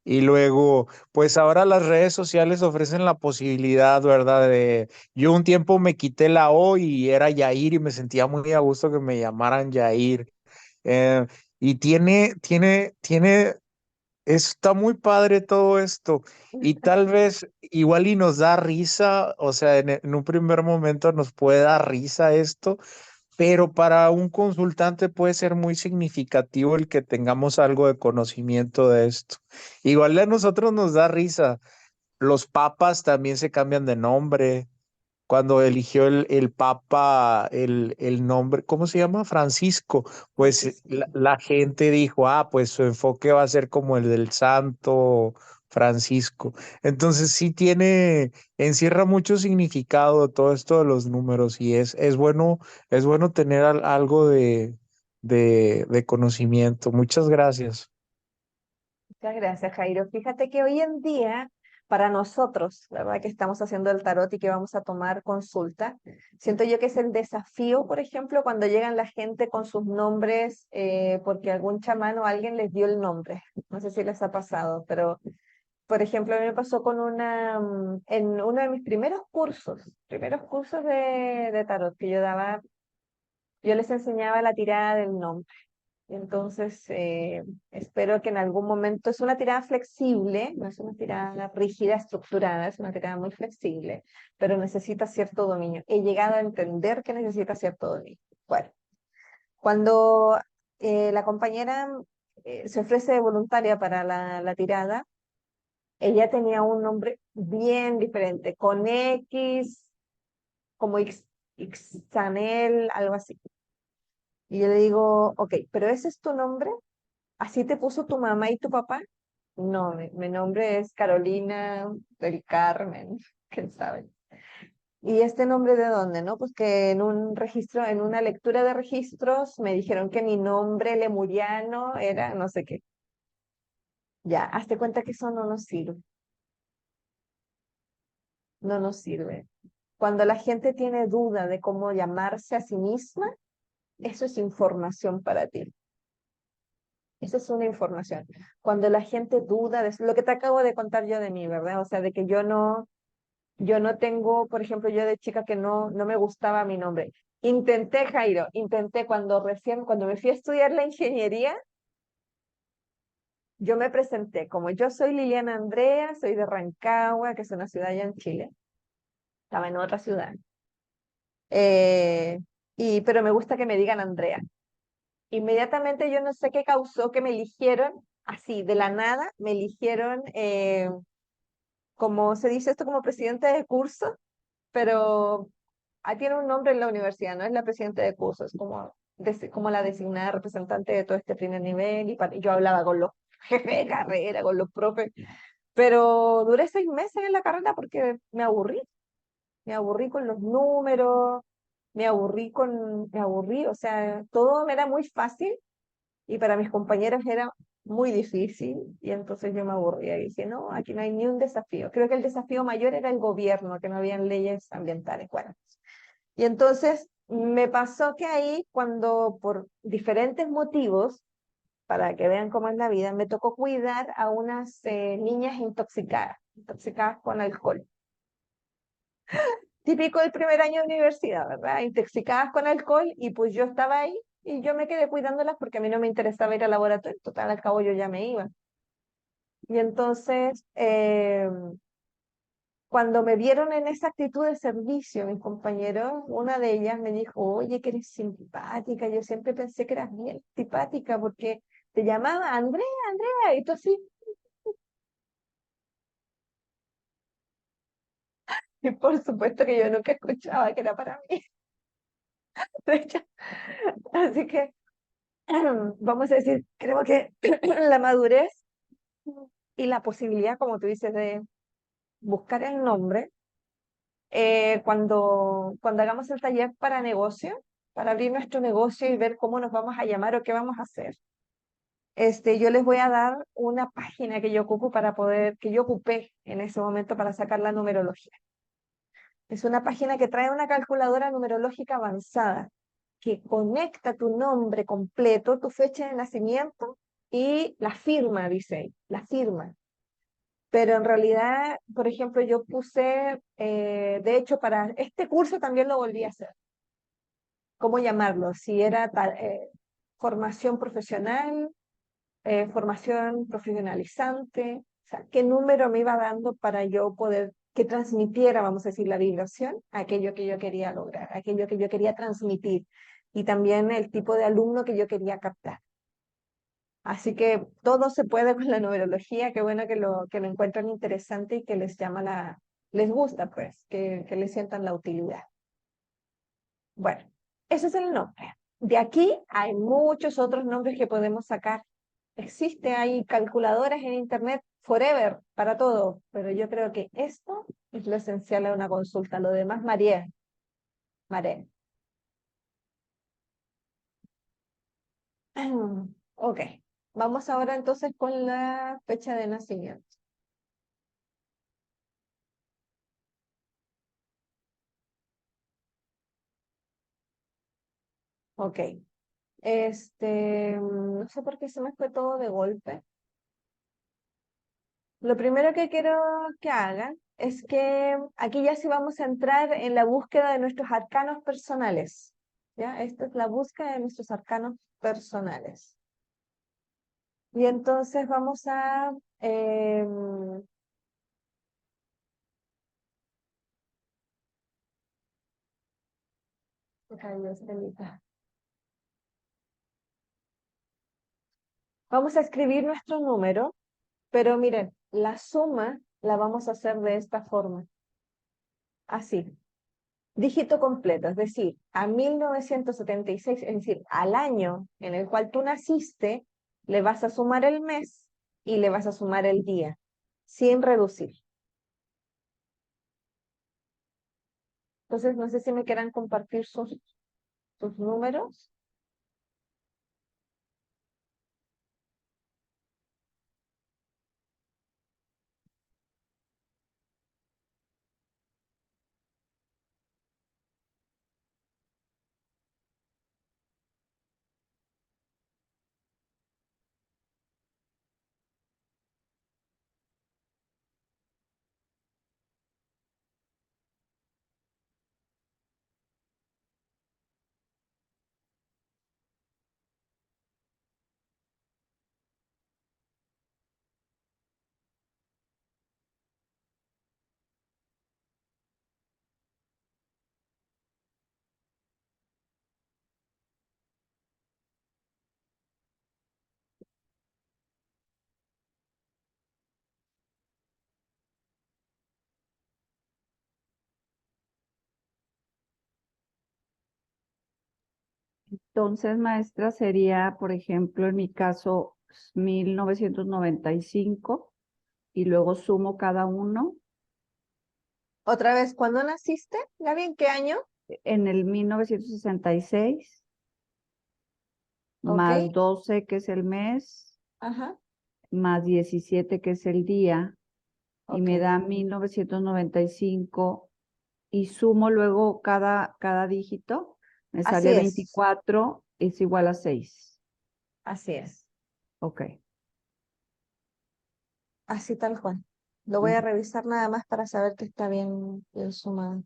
C: Y luego, pues ahora las redes sociales ofrecen la posibilidad, ¿verdad? Yo un tiempo me quité la O y era Yair y me sentía muy a gusto que me llamaran Yair. Y está muy padre todo esto. Y tal vez igual y nos da risa, o sea, en un primer momento nos puede dar risa esto, pero para un consultante puede ser muy significativo el que tengamos algo de conocimiento de esto. Igual a nosotros nos da risa. Los papas también se cambian de nombre. Cuando eligió el Papa el nombre, ¿cómo se llama? Francisco, pues
A: Francisco.
C: la gente dijo, ah, pues su enfoque va a ser como el del Santo Francisco. Entonces sí encierra mucho significado todo esto de los números y es bueno tener algo de conocimiento. Muchas gracias.
A: Muchas gracias, Jairo. Fíjate que hoy en día, para nosotros, ¿verdad? Que estamos haciendo el tarot y que vamos a tomar consulta, siento yo que es el desafío, por ejemplo, cuando llegan la gente con sus nombres, porque algún chamán o alguien les dio el nombre. No sé si les ha pasado, pero, por ejemplo, a mí me pasó con en uno de mis primeros cursos de tarot que yo daba, yo les enseñaba la tirada del nombre. Entonces, espero que en algún momento es una tirada flexible, no es una tirada rígida, estructurada, es una tirada muy flexible, pero necesita cierto dominio. He llegado a entender que necesita cierto dominio. Bueno, cuando la compañera se ofrece de voluntaria para la tirada, ella tenía un nombre bien diferente, con X, como Xanel, algo así. Y yo le digo, ok, pero ese es tu nombre. ¿Así te puso tu mamá y tu papá? No, mi nombre es Carolina del Carmen, quién sabe. ¿Y este nombre de dónde, no? Pues que en un registro, en una lectura de registros, me dijeron que mi nombre lemuriano era no sé qué. Ya, hazte cuenta que eso no nos sirve, no nos sirve. Cuando la gente tiene duda de cómo llamarse a sí misma, eso es información para ti. Esa es una información. Cuando la gente duda de lo que te acabo de contar yo de mí, ¿verdad? O sea, de que yo no tengo, por ejemplo, yo de chica que no me gustaba mi nombre. Intenté, Jairo, intenté cuando me fui a estudiar la ingeniería, yo me presenté como yo soy Liliana Andrea, soy de Rancagua, que es una ciudad allá en Chile, estaba en otra ciudad, eh, pero me gusta que me digan Andrea. Inmediatamente yo no sé qué causó que me eligieron, así, de la nada, me eligieron, como se dice esto, como presidente de curso, pero tiene un nombre en la universidad, no es la presidenta de curso, es como, como la designada representante de todo este primer nivel, y yo hablaba con los jefes de carrera, con los profes, pero duré 6 meses en la carrera porque me aburrí con los números, me aburrí, o sea, todo me era muy fácil y para mis compañeros era muy difícil y entonces yo me aburría y dije, no, aquí no hay ni un desafío. Creo que el desafío mayor era el gobierno, que no habían leyes ambientales. Bueno, y entonces me pasó que ahí cuando por diferentes motivos, para que vean cómo es la vida, me tocó cuidar a unas niñas intoxicadas con alcohol. Típico del primer año de universidad, ¿verdad? Intoxicadas con alcohol y pues yo estaba ahí y yo me quedé cuidándolas porque a mí no me interesaba ir al laboratorio, total, al cabo yo ya me iba. Y entonces, cuando me vieron en esa actitud de servicio, mis compañeros, una de ellas me dijo, oye, que eres simpática. Yo siempre pensé que eras bien simpática porque te llamaba Andrea, Andrea, y tú así. Y por supuesto que yo nunca escuchaba que era para mí. De hecho, así que, vamos a decir, creo que la madurez y la posibilidad, como tú dices, de buscar el nombre, cuando hagamos el taller para negocio, para abrir nuestro negocio y ver cómo nos vamos a llamar o qué vamos a hacer. Yo les voy a dar una página que yo ocupo que yo ocupé en ese momento para sacar la numerología. Es una página que trae una calculadora numerológica avanzada que conecta tu nombre completo, tu fecha de nacimiento y la firma, dice ahí, la firma. Pero en realidad, por ejemplo, yo puse, de hecho, para este curso también lo volví a hacer. ¿Cómo llamarlo? Si era tal, formación profesional, formación profesionalizante, o sea, qué número me iba dando para yo poder que transmitiera, vamos a decir, la vibración, aquello que yo quería lograr, aquello que yo quería transmitir, y también el tipo de alumno que yo quería captar. Así que todo se puede con la numerología, qué bueno que lo encuentran interesante y que les llama les gusta, pues, que les sientan la utilidad. Bueno, ese es el nombre. De aquí hay muchos otros nombres que podemos sacar. Hay calculadoras en internet forever para todo, pero yo creo que esto es lo esencial de una consulta. Lo demás, María. María. Ok, vamos ahora entonces con la fecha de nacimiento. Ok, no sé por qué se me fue todo de golpe. Lo primero que quiero que hagan es que aquí ya sí vamos a entrar en la búsqueda de nuestros arcanos personales. ¿Ya? Esta es la búsqueda de nuestros arcanos personales. Y entonces vamos a... ay, Estelita. Vamos a escribir nuestro número, pero miren, la suma la vamos a hacer de esta forma. Así. Dígito completo, es decir, a 1976, es decir, al año en el cual tú naciste, le vas a sumar el mes y le vas a sumar el día, sin reducir. Entonces, no sé si me quieran compartir sus números.
B: Entonces, maestra, sería, por ejemplo, en mi caso, 1995 y luego sumo cada uno.
A: Otra vez, ¿cuándo naciste, Gaby? ¿En qué año?
B: En el 1966,
A: Ok,
B: más 12 que es el mes,
A: ajá,
B: más 17 que es el día, y
A: ok.
B: me da 1995 y sumo luego cada dígito, me
A: Así
B: sale
A: es,
B: 24, es igual a 6.
A: así es,
B: Ok.
A: así tal cual. Lo voy a
B: Ujú.
A: revisar nada más para saber que está bien sumado.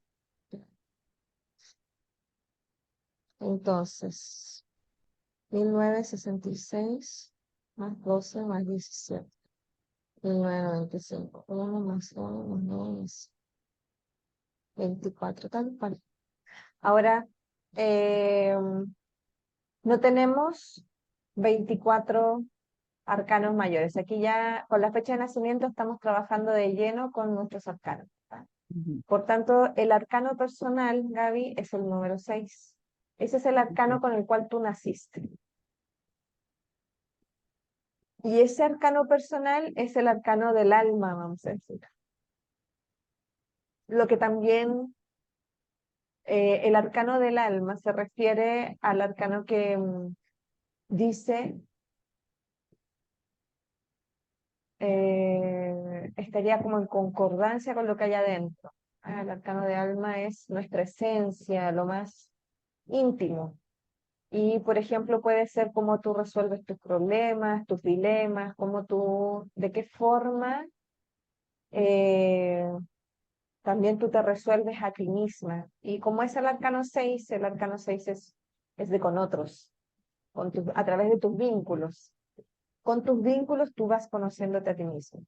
A: Entonces, 1966 más 12 más 17. 1995. 1 más 1 más 2 más 24. Tal cual. Ahora, eh, no tenemos 24 arcanos mayores. Aquí ya con la fecha de nacimiento estamos trabajando de lleno con nuestros arcanos. ¿Va?
B: Ujú.
A: Por tanto, el arcano personal, Gaby, es el número 6. Ese es el arcano
B: Ok.
A: con el cual tú naciste. Y ese arcano personal es el arcano del alma, vamos a decir. Lo que también el arcano del alma se refiere al arcano que dice, estaría como en concordancia con lo que hay adentro. Ah, el arcano de alma es nuestra esencia, lo más íntimo. Y, por ejemplo, puede ser cómo tú resuelves tus problemas, tus dilemas, de qué forma eh, también tú te resuelves a ti misma. Y como es el arcano 6 es de con otros. a través de tus vínculos. Con tus vínculos tú vas conociéndote a ti mismo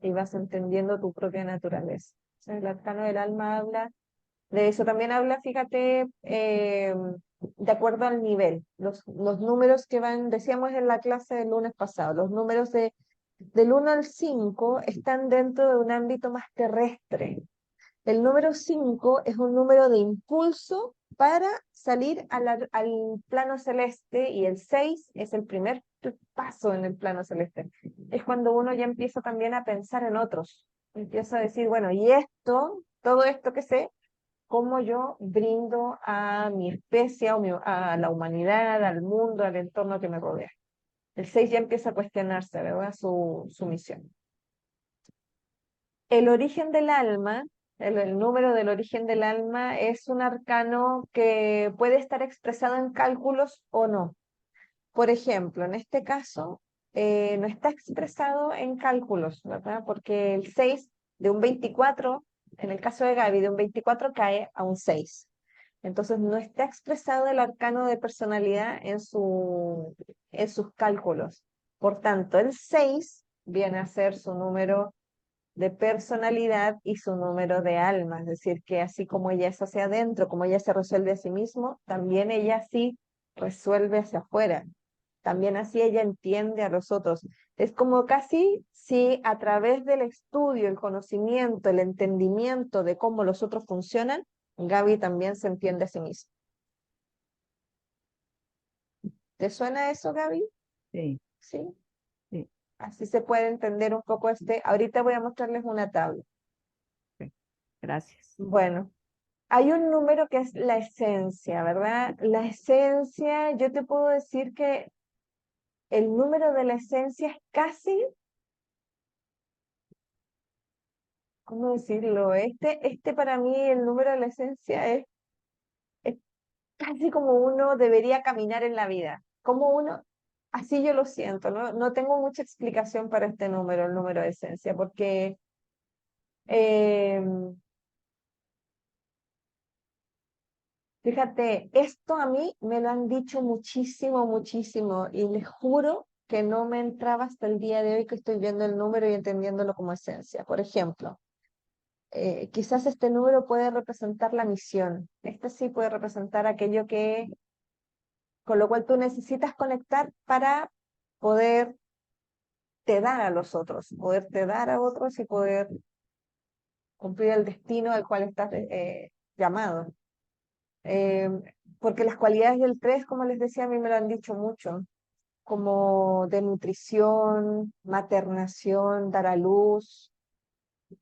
A: y vas entendiendo tu propia naturaleza. Entonces, el arcano del alma habla de eso. También habla, fíjate, de acuerdo al nivel. Los números que van, decíamos en la clase del lunes pasado, los números del 1 al 5 están dentro de un ámbito más terrestre. El número 5 es un número de impulso para salir al plano celeste, y el 6 es el primer paso en el plano celeste. Es cuando uno ya empieza también a pensar en otros. Empieza a decir, bueno, y esto, todo esto que sé, ¿cómo yo brindo a mi especie, a la humanidad, al mundo, al entorno que me rodea? El 6 ya empieza a cuestionarse, ¿verdad? Su misión. El origen del alma, el número del origen del alma es un arcano que puede estar expresado en cálculos o no. Por ejemplo, en este caso, no está expresado en cálculos, ¿verdad? Porque el 6 de un 24, en el caso de Gaby, de un 24 cae a un 6. Entonces no está expresado el arcano de personalidad en sus cálculos. Por tanto, el 6 viene a ser su número de personalidad y su número de alma, es decir, que así como ella es hacia adentro, como ella se resuelve a sí mismo, también ella sí resuelve hacia afuera, también así ella entiende a los otros. Es como casi si a través del estudio, el conocimiento, el entendimiento de cómo los otros funcionan, Gaby también se entiende a sí misma. ¿Te suena eso, Gaby?
B: Sí,
A: Sí.
B: sí,
A: Así se puede entender un poco este. Ahorita voy a mostrarles una tabla.
B: ok, gracias.
A: Bueno, hay un número que es la esencia, ¿verdad? La esencia, yo te puedo decir que el número de la esencia es casi, ¿cómo decirlo? Este para mí, el número de la esencia es casi como uno debería caminar en la vida, como uno, así yo lo siento, ¿no? No tengo mucha explicación para este número, el número de esencia, porque eh, fíjate, esto a mí me lo han dicho muchísimo, muchísimo, y les juro que no me entraba hasta el día de hoy que estoy viendo el número y entendiéndolo como esencia. Por ejemplo, quizás este número puede representar la misión. Este sí puede representar aquello con lo cual tú necesitas conectar para poder te dar a los otros, poderte dar a otros y poder cumplir el destino al cual estás llamado. Eh, porque las cualidades del 3, como les decía, a mí me lo han dicho mucho, como de nutrición, maternación, dar a luz,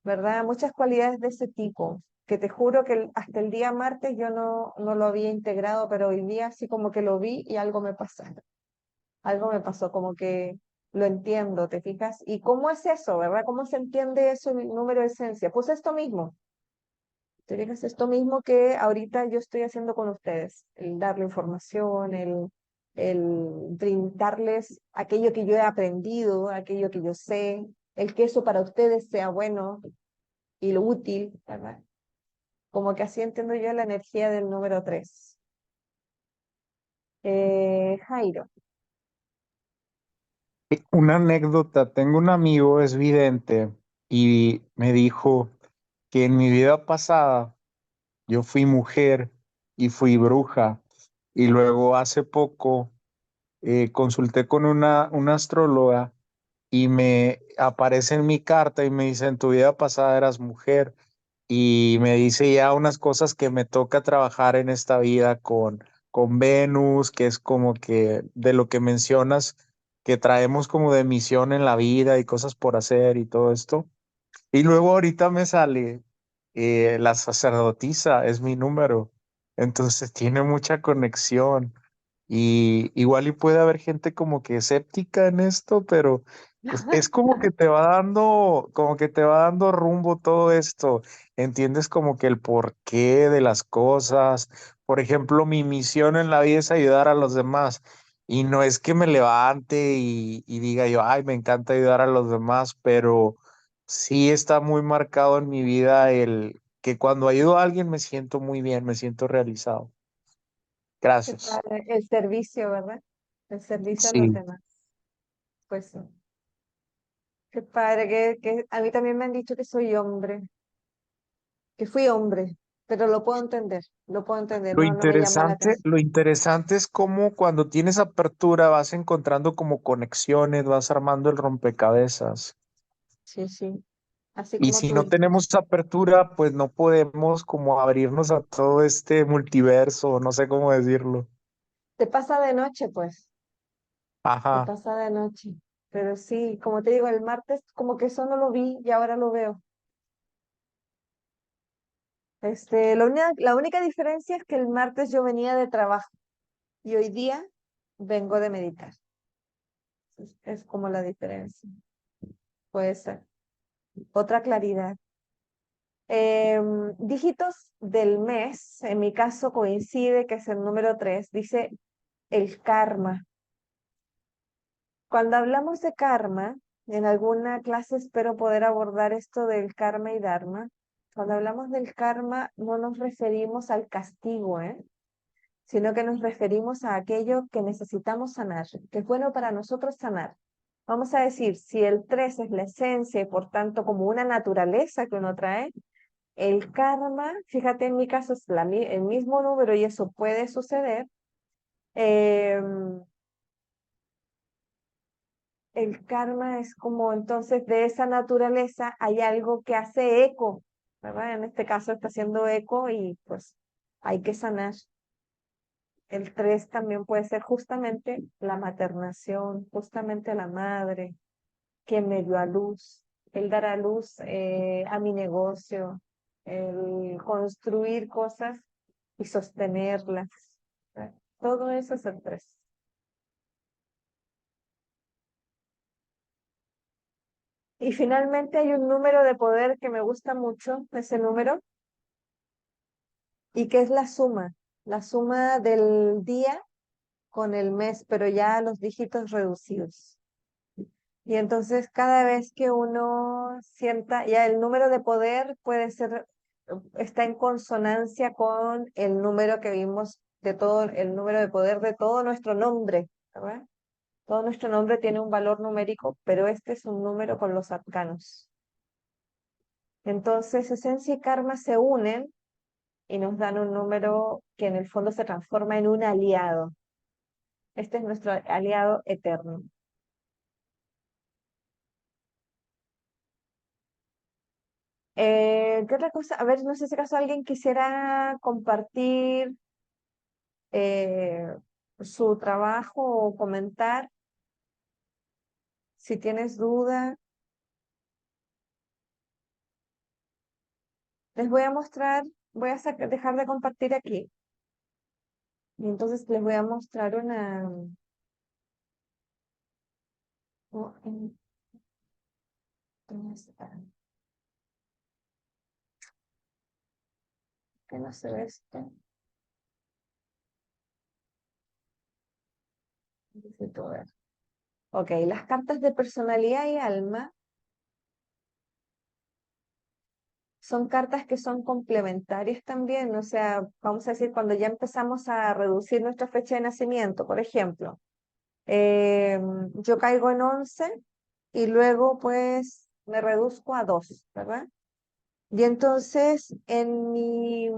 A: ¿verdad? Muchas cualidades de ese tipo, que te juro que hasta el día martes yo no lo había integrado, pero hoy día así como que lo vi y algo me pasó, como que lo entiendo, ¿te fijas? ¿Y cómo es eso, verdad? ¿Cómo se entiende eso en el número de esencia? Pues esto mismo. ¿Te fijas? Esto mismo que ahorita yo estoy haciendo con ustedes, el darle información, el brindarles aquello que yo he aprendido, aquello que yo sé, el que eso para ustedes sea bueno y lo útil, ¿verdad? Como que así entiendo yo la energía del número 3. Jairo.
C: Una anécdota, tengo un amigo, es vidente, y me dijo que en mi vida pasada yo fui mujer y fui bruja, y luego hace poco consulté con una astróloga y me aparece en mi carta y me dice, en tu vida pasada eras mujer, y me dice ya unas cosas que me toca trabajar en esta vida con Venus, que es como que de lo que mencionas, que traemos como de misión en la vida y cosas por hacer y todo esto. Y luego ahorita me sale la sacerdotisa, es mi número. Entonces tiene mucha conexión. Y igual y puede haber gente como que escéptica en esto, pero pues, es como que te va dando, como que te va dando rumbo todo esto. Entiendes como que el porqué de las cosas. Por ejemplo, mi misión en la vida es ayudar a los demás. Y no es que me levante y diga yo, ay, me encanta ayudar a los demás, pero sí está muy marcado en mi vida el que cuando ayudo a alguien me siento muy bien, me siento realizado.
A: Qué
C: Gracias.
A: padre. El servicio, ¿verdad? El servicio a los
C: Sí.
A: demás. Pues sí. Qué padre, que a mí también me han dicho que soy hombre, que fui hombre, pero lo puedo entender, no, no me llama la atención.
C: Lo interesante es cómo cuando tienes apertura vas encontrando como conexiones, vas armando el rompecabezas.
A: Sí, sí, así
C: Y
A: como
C: si
A: tú
C: no
A: dices.
C: tenemos apertura, pues no podemos como abrirnos a todo este multiverso, no sé cómo decirlo.
A: Te pasa de noche, pues, te
C: Ajá.
A: pasa de noche. Pero sí, como te digo, el martes como que eso no lo vi y ahora lo veo. La única diferencia es que el martes yo venía de trabajo y hoy día vengo de meditar. Es como la diferencia. Puede ser. Otra claridad. Dígitos del mes, en mi caso coincide que es el número 3, dice el karma. Cuando hablamos de karma, en alguna clase espero poder abordar esto del karma y dharma. Cuando hablamos del karma no nos referimos al castigo, sino que nos referimos a aquello que necesitamos sanar, que es bueno para nosotros sanar. Vamos a decir, si el 3 es la esencia y por tanto como una naturaleza que uno trae, el karma, fíjate en mi caso es el mismo número y eso puede suceder. El karma es como entonces de esa naturaleza hay algo que hace eco, ¿verdad? En este caso está haciendo eco y pues hay que sanar. El 3 también puede ser justamente la maternación, justamente la madre que me dio a luz, el dar a luz a mi negocio, el construir cosas y sostenerlas. ¿Verdad? Todo eso es el 3. Y finalmente hay un número de poder que me gusta mucho, ese número, y que es la suma del día con el mes, pero ya a los dígitos reducidos. Y entonces cada vez que uno sienta, ya el número de poder puede ser, está en consonancia con el número que vimos de todo, el número de poder de todo nuestro nombre, ¿verdad? Todo nuestro nombre tiene un valor numérico, pero este es un número con los arcanos. Entonces, esencia y karma se unen y nos dan un número que en el fondo se transforma en un aliado. Este es nuestro aliado eterno. ¿Qué otra cosa? A ver, no sé si acaso alguien quisiera compartir eh, su trabajo o comentar. Si tienes duda, les voy a mostrar, dejar de compartir aquí. Y entonces les voy a mostrar una... oh, ¿dónde está? ¿Qué no se ve esto? Necesito ver. Ok, las cartas de personalidad y alma son cartas que son complementarias también, o sea, vamos a decir, cuando ya empezamos a reducir nuestra fecha de nacimiento, por ejemplo, eh, yo caigo en 11 y luego pues me reduzco a 2, ¿verdad? Y entonces en mi...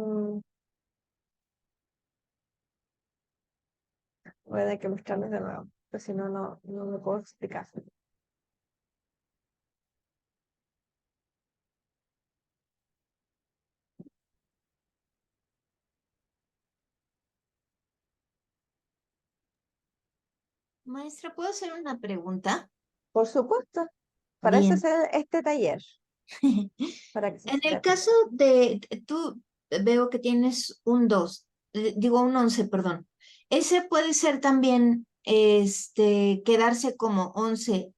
A: voy a tener que mostrarles de nuevo, pues si no, no me puedo explicar.
D: Maestra, ¿puedo hacer una pregunta?
A: Por supuesto, para eso es
D: Bien.
A: este taller, para que se
D: En el
A: exprese.
D: caso de, tú veo que tienes un 2, digo un 11, perdón. Ese puede ser también, quedarse como 11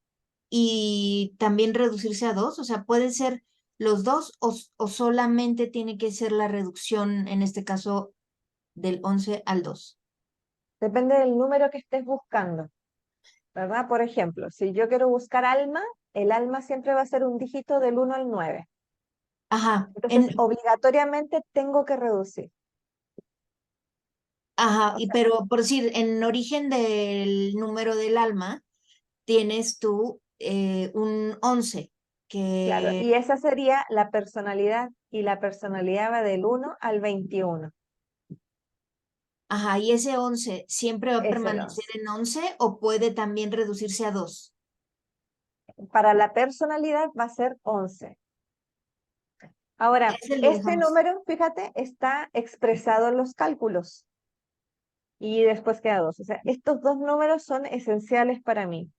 D: y también reducirse a 2, o sea, puede ser los dos o solamente tiene que ser la reducción, en este caso, del 11 al 2.
A: Depende del número que estés buscando, ¿verdad? Por ejemplo, si yo quiero buscar alma, el alma siempre va a ser un dígito del 1 al 9.
D: Ajá,
A: Entonces, obligatoriamente tengo que reducir.
D: Ajá,
A: O
D: y
A: sea,
D: pero por decir, en origen del número del alma, tienes tú un 11,
A: claro,
D: que,
A: y esa sería la personalidad, y la personalidad va del 1 al 21.
D: ajá, y ese 11 siempre va a
A: Es el
D: permanecer
A: 11.
D: en 11 o puede también reducirse a 2.
A: Para la personalidad va a ser 11. Ahora,
D: Ese lo
A: este
D: dejamos.
A: número, fíjate, está expresado en los cálculos y después queda 2. O sea, estos dos números son esenciales para mí.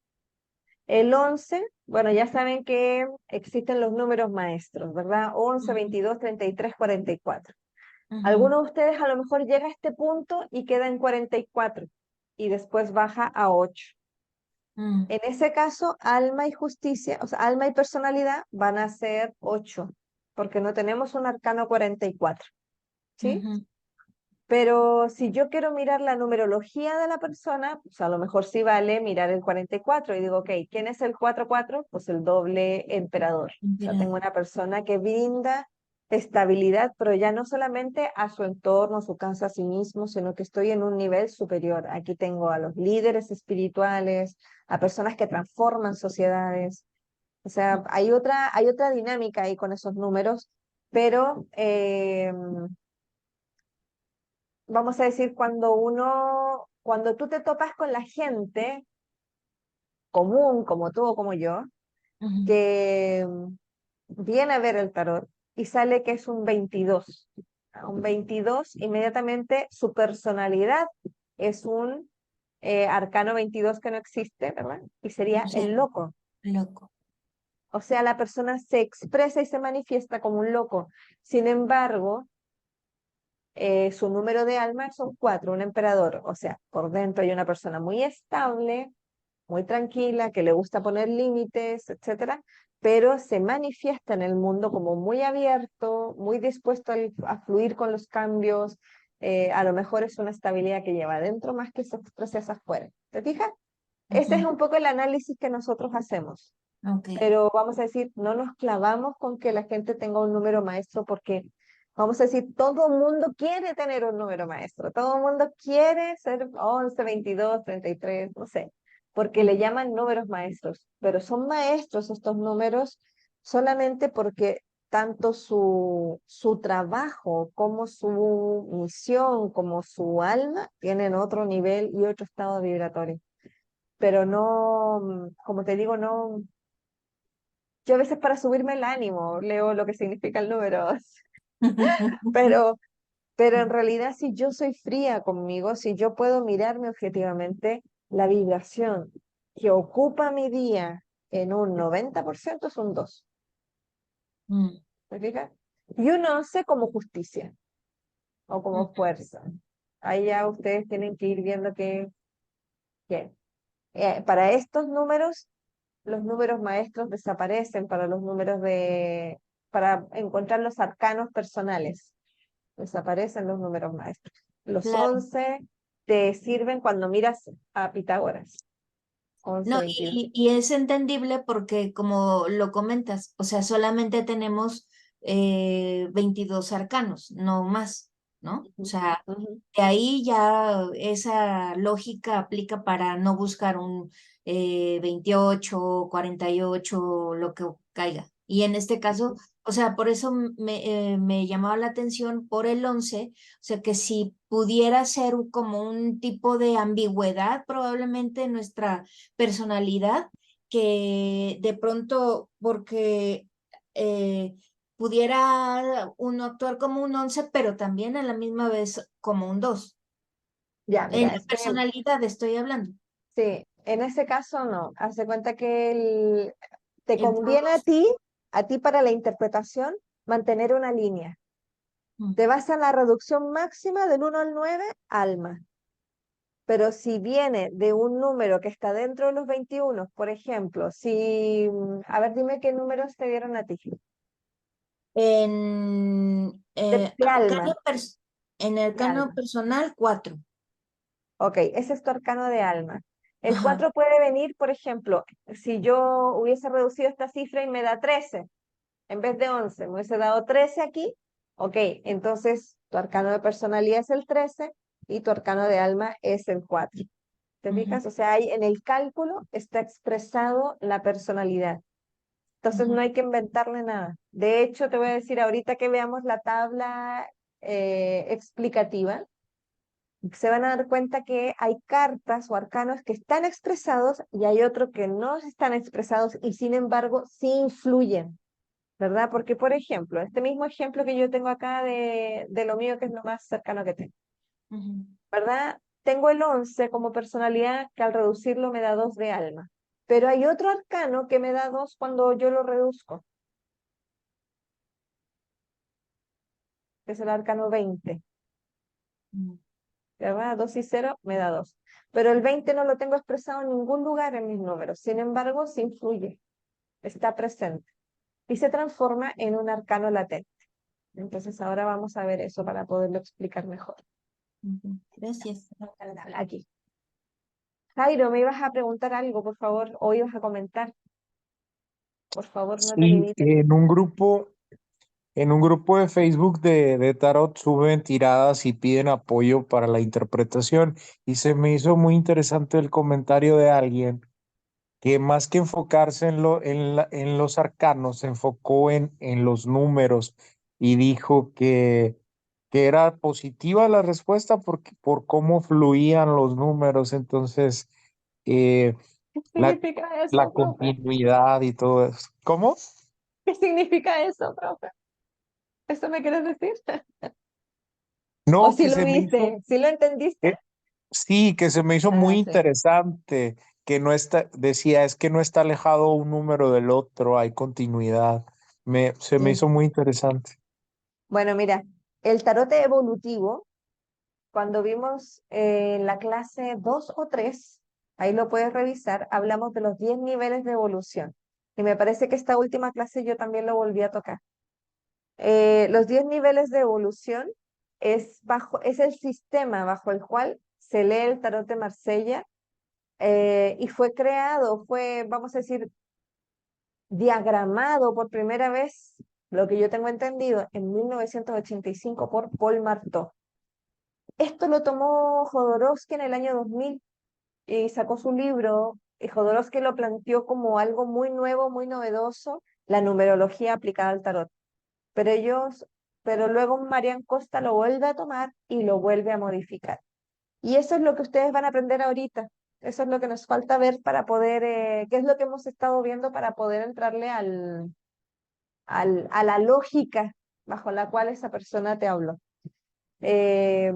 A: El 11, bueno, ya saben que existen los números maestros, ¿verdad? 11,
D: Ujú,
A: 22, 33, 44.
D: ujú,
A: Alguno de ustedes a lo mejor llega a este punto y queda en 44 y después baja a 8.
D: mm,
A: En ese caso, alma y justicia, o sea, alma y personalidad van a ser 8, porque no tenemos un arcano 44, ¿sí?
D: ujú,
A: Pero si yo quiero mirar la numerología de la persona, pues a lo mejor sí vale mirar el 44 y digo, ok, ¿quién es el 44? Pues el doble emperador. O sea, tengo
D: emperador.
A: una persona que brinda estabilidad, pero ya no solamente a su entorno, a su casa, a sí mismo, sino que estoy en un nivel superior. Aquí tengo a los líderes espirituales, a personas que transforman sociedades. O sea, hay otra dinámica ahí con esos números, pero vamos a decir, cuando tú te topas con la gente común, como tú o como yo,
D: Ujú,
A: que viene a ver el tarot y sale que es un 22. Un 22, inmediatamente su personalidad es un arcano 22 que no existe, ¿verdad? Y sería el
D: cero,
A: loco.
D: loco.
A: O sea, la persona se expresa y se manifiesta como un loco. Sin embargo, su número de alma son 4, un emperador. O sea, por dentro hay una persona muy estable, muy tranquila, que le gusta poner límites, etcétera, pero se manifiesta en el mundo como muy abierto, muy dispuesto a fluir con los cambios. A lo mejor es una estabilidad que lleva adentro más que se expresa hacia afuera. ¿Te fijas? Ese es
D: Ujú,
A: un poco el análisis que nosotros hacemos.
D: ok.
A: Pero vamos a decir, no nos clavamos con que la gente tenga un número maestro porque, vamos a decir, todo el mundo quiere tener un número maestro, todo el mundo quiere ser 11, 22, 33, no sé, porque le llaman números maestros, pero son maestros estos números solamente porque tanto su trabajo como su misión, como su alma, tienen otro nivel y otro estado vibratorio. Pero no, como te digo, no, yo a veces para subirme el ánimo leo lo que significa el número, pero, pero en realidad si yo soy fría conmigo, si yo puedo mirarme objetivamente, la vibración que ocupa mi día en un 90% es un 2,
D: Mm,
A: ¿me fijas? Y un 11 como justicia o como
D: mm,
A: fuerza. Ahí ya ustedes tienen que ir viendo que para estos números los números maestros desaparecen para los números para encontrar los arcanos personales. Desaparecen los números maestros. Los
D: claro.
A: 11 te sirven cuando miras a Pitágoras. 11,
D: No,
A: 22.
D: y es entendible porque como lo comentas, o sea, solamente tenemos 22 arcanos, no más, ¿no? O
A: Ujú,
D: sea,
A: ujú.
D: de ahí ya esa lógica aplica para no buscar un 28, 48, lo que caiga. Y en este caso, o sea, por eso me llamaba la atención por el 11, o sea, que si pudiera ser como un tipo de ambigüedad probablemente en nuestra personalidad, que de pronto, porque eh, pudiera uno actuar como un 11 pero también a la misma vez como un 2.
A: Ya,
D: En
A: mira,
D: la personalidad estoy hablando.
A: sí, en ese caso no. Hace cuenta que te
D: El puro
A: conviene
D: 2.
A: a ti para la interpretación, mantener una línea.
D: Mm.
A: Te vas a la reducción máxima del 1 al 9 alma. Pero si viene de un número que está dentro de los 21, por ejemplo, si, a ver, dime qué números te dieron a ti.
D: En,
A: De alma,
D: en
A: de
D: arcano
A: alma.
D: personal, 4.
A: Ok, ese es tu arcano de alma. El
D: Ajá.
A: 4 puede venir, por ejemplo, si yo hubiese reducido esta cifra y me da 13 en vez de 11, me hubiese dado 13 aquí. Ok, entonces tu arcano de personalidad es el 13 y tu arcano de alma es el 4. ¿Te fijas? O sea, ahí en el cálculo está expresado la personalidad. Entonces no hay que inventarle nada. De hecho, te voy a decir ahorita que veamos la tabla explicativa, se van a dar cuenta que hay cartas o arcanos que están expresados y hay otros que no están expresados y sin embargo sí influyen, ¿verdad? Porque, por ejemplo, este mismo ejemplo que yo tengo acá de lo mío, que es lo más cercano que tengo, ¿verdad? Tengo el 11 como personalidad que al reducirlo me da 2 de alma, pero hay otro arcano que me da 2 cuando yo lo reduzco, que es el arcano 20. ¿Verdad? 2 y 0 me da 2. Pero el 20 no lo tengo expresado en ningún lugar en mis números. Sin embargo, sí influye, está presente y se transforma en un arcano latente. Entonces ahora vamos a ver eso para poderlo explicar mejor.
D: Gracias.
A: Aquí. Jairo, ¿me ibas a preguntar algo, por favor? ¿O ibas a comentar? Por favor, no te
C: Sí,
A: limites.
C: en un grupo de Facebook de Tarot suben tiradas y piden apoyo para la interpretación. Y se me hizo muy interesante el comentario de alguien que más que enfocarse en los arcanos, se enfocó en los números y dijo que era positiva la respuesta por cómo fluían los números. Entonces, eh,
A: ¿Qué
C: la,
A: significa
C: la
A: eso, profe?
C: continuidad y todo eso. ¿Cómo?
A: ¿Qué significa eso, profe? ¿Eso me quieres decir? ¿O
C: No,
A: si
C: que
A: lo
C: se me hizo,
A: viste? ¿Si lo entendiste?
C: eh, sí, que se me hizo
A: Ah,
C: muy
A: sí.
C: interesante, que no está, decía, es que no está alejado un número del otro, hay continuidad. Se me
A: Sí.
C: hizo muy interesante.
A: Bueno, mira, el tarot evolutivo, cuando vimos en la clase 2 o 3, ahí lo puedes revisar, hablamos de los 10 niveles de evolución. Y me parece que esta última clase yo también lo volví a tocar. Los 10 niveles de evolución es el sistema bajo el cual se lee el tarot de Marsella y fue creado, vamos a decir, diagramado por primera vez, lo que yo tengo entendido, en 1985 por Paul Marteau. Esto lo tomó Jodorowsky en el año 2000 y sacó su libro, y Jodorowsky lo planteó como algo muy nuevo, muy novedoso, la numerología aplicada al tarot. Pero pero luego Marian Costa lo vuelve a tomar y lo vuelve a modificar. Y eso es lo que ustedes van a aprender ahorita. Eso es lo que nos falta ver para poder, qué es lo que hemos estado viendo para poder entrarle a la lógica bajo la cual esa persona te habló. Eh,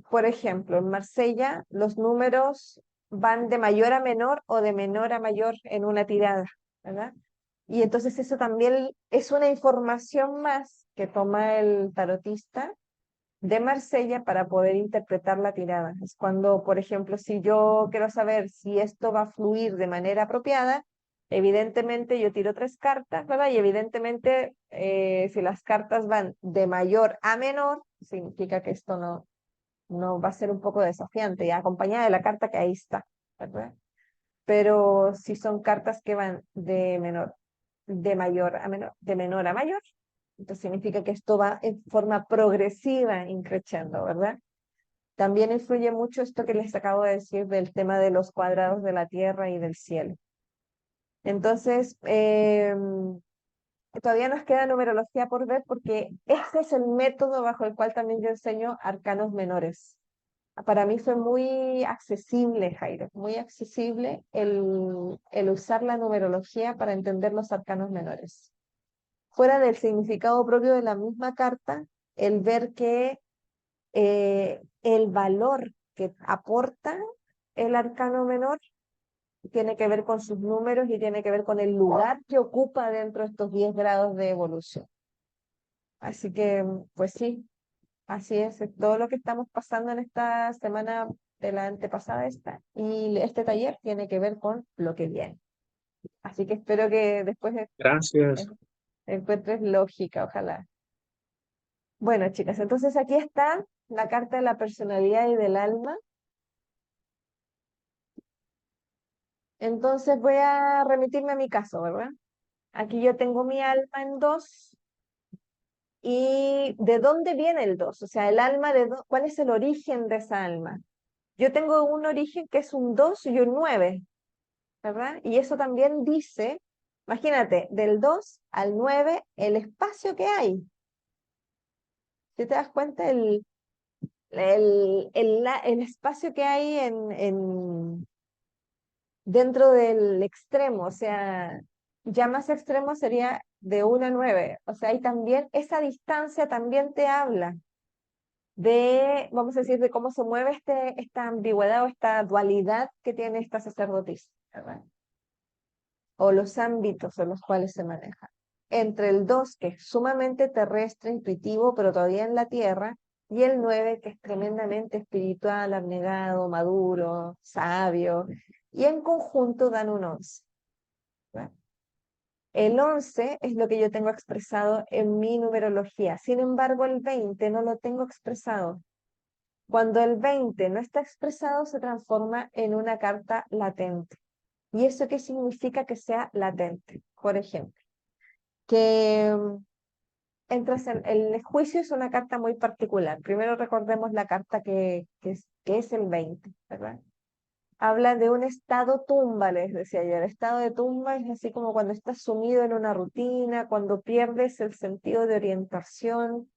A: por ejemplo, en Marsella los números van de mayor a menor o de menor a mayor en una tirada, ¿verdad? Y entonces eso también es una información más que toma el tarotista de Marsella para poder interpretar la tirada. Es cuando, por ejemplo, si yo quiero saber si esto va a fluir de manera apropiada, evidentemente yo tiro 3 cartas, ¿verdad? Y evidentemente si las cartas van de mayor a menor, significa que esto no va a ser un poco desafiante, y acompañada de la carta que ahí está, ¿verdad? Pero si son cartas que van de mayor a menor, de menor a mayor, entonces significa que esto va en forma progresiva, increciendo, ¿verdad? También influye mucho esto que les acabo de decir del tema de los cuadrados de la tierra y del cielo. Entonces, todavía nos queda numerología por ver porque este es el método bajo el cual también yo enseño arcanos menores. Para mí fue muy accesible, Jairo, muy accesible el usar la numerología para entender los arcanos menores. Fuera del significado propio de la misma carta, el ver que el valor que aporta el arcano menor tiene que ver con sus números y tiene que ver con el lugar que ocupa dentro de estos 10 grados de evolución. Así que, pues sí, así es todo lo que estamos pasando en esta semana de la antepasada esta. Y este taller tiene que ver con lo que viene. Así que espero que después
C: Gracias.
A: encuentres lógica, ojalá. Bueno, chicas, entonces aquí está la carta de la personalidad y del alma. Entonces voy a remitirme a mi caso, ¿verdad? Aquí yo tengo mi alma en 2 ¿Y de dónde viene el 2? O sea, el alma, ¿cuál es el origen de esa alma? Yo tengo un origen que es un 2 y un 9, ¿verdad? Y eso también dice, imagínate, del 2 al 9, el espacio que hay. Si te das cuenta, el espacio que hay dentro del extremo, o sea, ya más extremo sería de 1 a 9. O sea, y también esa distancia también te habla de, vamos a decir, de cómo se mueve esta ambigüedad o esta dualidad que tiene esta sacerdotisa, ¿verdad? O los ámbitos en los cuales se maneja. Entre el 2, que es sumamente terrestre, intuitivo, pero todavía en la tierra, y el 9, que es tremendamente espiritual, abnegado, maduro, sabio, y en conjunto dan un 11. ¿Verdad? El 11 es lo que yo tengo expresado en mi numerología. Sin embargo, el 20 no lo tengo expresado. Cuando el 20 no está expresado, se transforma en una carta latente. ¿Y eso qué significa que sea latente? Por ejemplo, que entras en el juicio es una carta muy particular. Primero recordemos la carta que es el 20, ¿verdad? Habla de un estado tumba, les decía yo. El estado de tumba es así como cuando estás sumido en una rutina, cuando pierdes el sentido de orientación,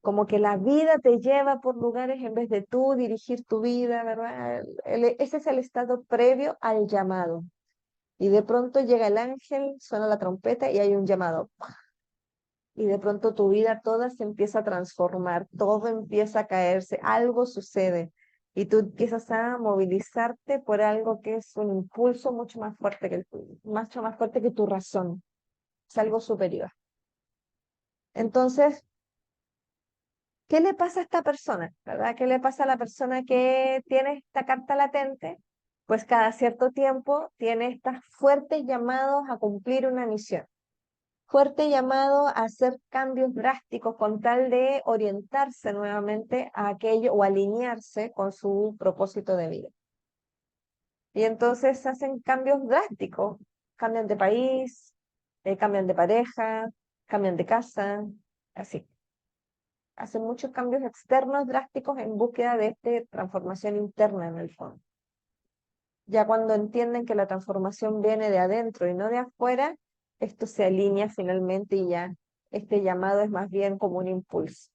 A: como que la vida te lleva por lugares en vez de tú dirigir tu vida, ¿verdad? Ese es el estado previo al llamado. Y de pronto llega el ángel, suena la trompeta y hay un llamado. Y de pronto tu vida toda se empieza a transformar, todo empieza a caerse, algo sucede. Y tú empiezas a movilizarte por algo que es un impulso mucho más fuerte que mucho más fuerte que tu razón. Es algo superior. Entonces, ¿qué le pasa a esta persona? ¿Verdad? ¿Qué le pasa a la persona que tiene esta carta latente? Pues cada cierto tiempo tiene estos fuertes llamados a cumplir una misión, fuerte llamado a hacer cambios drásticos con tal de orientarse nuevamente a aquello o alinearse con su propósito de vida. Y entonces hacen cambios drásticos, cambian de país, cambian de pareja, cambian de casa, así. Hacen muchos cambios externos drásticos en búsqueda de esta transformación interna en el fondo. Ya cuando entienden que la transformación viene de adentro y no de afuera, esto se alinea finalmente y ya este llamado es más bien como un impulso.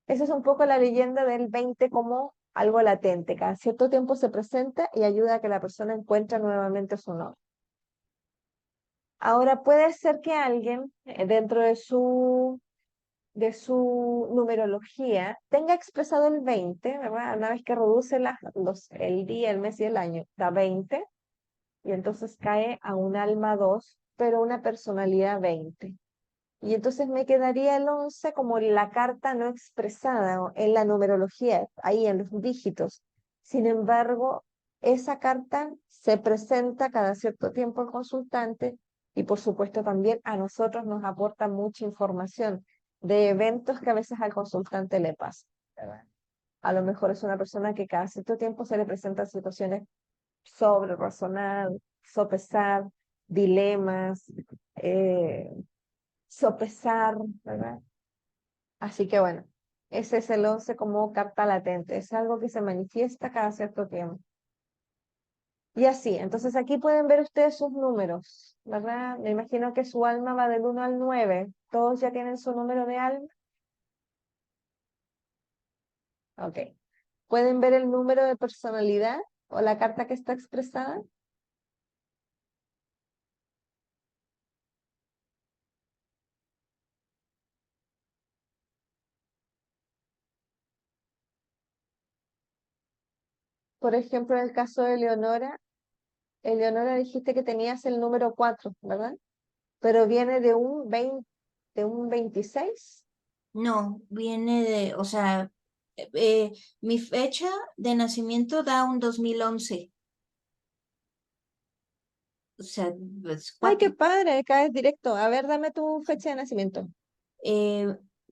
A: Esa es un poco la leyenda del 20 como algo latente. Cada cierto tiempo se presenta y ayuda a que la persona encuentre nuevamente su nombre. Ahora puede ser que alguien dentro de su numerología tenga expresado el 20, ¿verdad? Una vez que reduce el día, el mes y el año, da 20, y entonces cae a un alma 2, pero una personalidad 20. Y entonces me quedaría el 11 como la carta no expresada en la numerología, ahí en los dígitos. Sin embargo, esa carta se presenta cada cierto tiempo al consultante y por supuesto también a nosotros nos aporta mucha información de eventos que a veces al consultante le pasa, ¿verdad? A lo mejor es una persona que cada cierto tiempo se le presentan situaciones sobre razonar, sopesar, dilemas, sopesar, ¿verdad? Así que bueno, ese es el 11 como carta latente, es algo que se manifiesta cada cierto tiempo. Y así, entonces aquí pueden ver ustedes sus números, ¿verdad? Me imagino que su alma va del 1 al 9. ¿Todos ya tienen su número de alma? Ok. ¿Pueden ver el número de personalidad o la carta que está expresada? Por ejemplo, en el caso de Eleonora dijiste que tenías el número 4, ¿verdad? Pero viene de un 20, de un 26.
D: No, viene de, o sea, mi fecha de nacimiento da un 2011. O sea, pues,
A: Ay, qué
D: 4.
A: padre, caes directo. A ver, dame tu fecha de nacimiento.
D: Eh,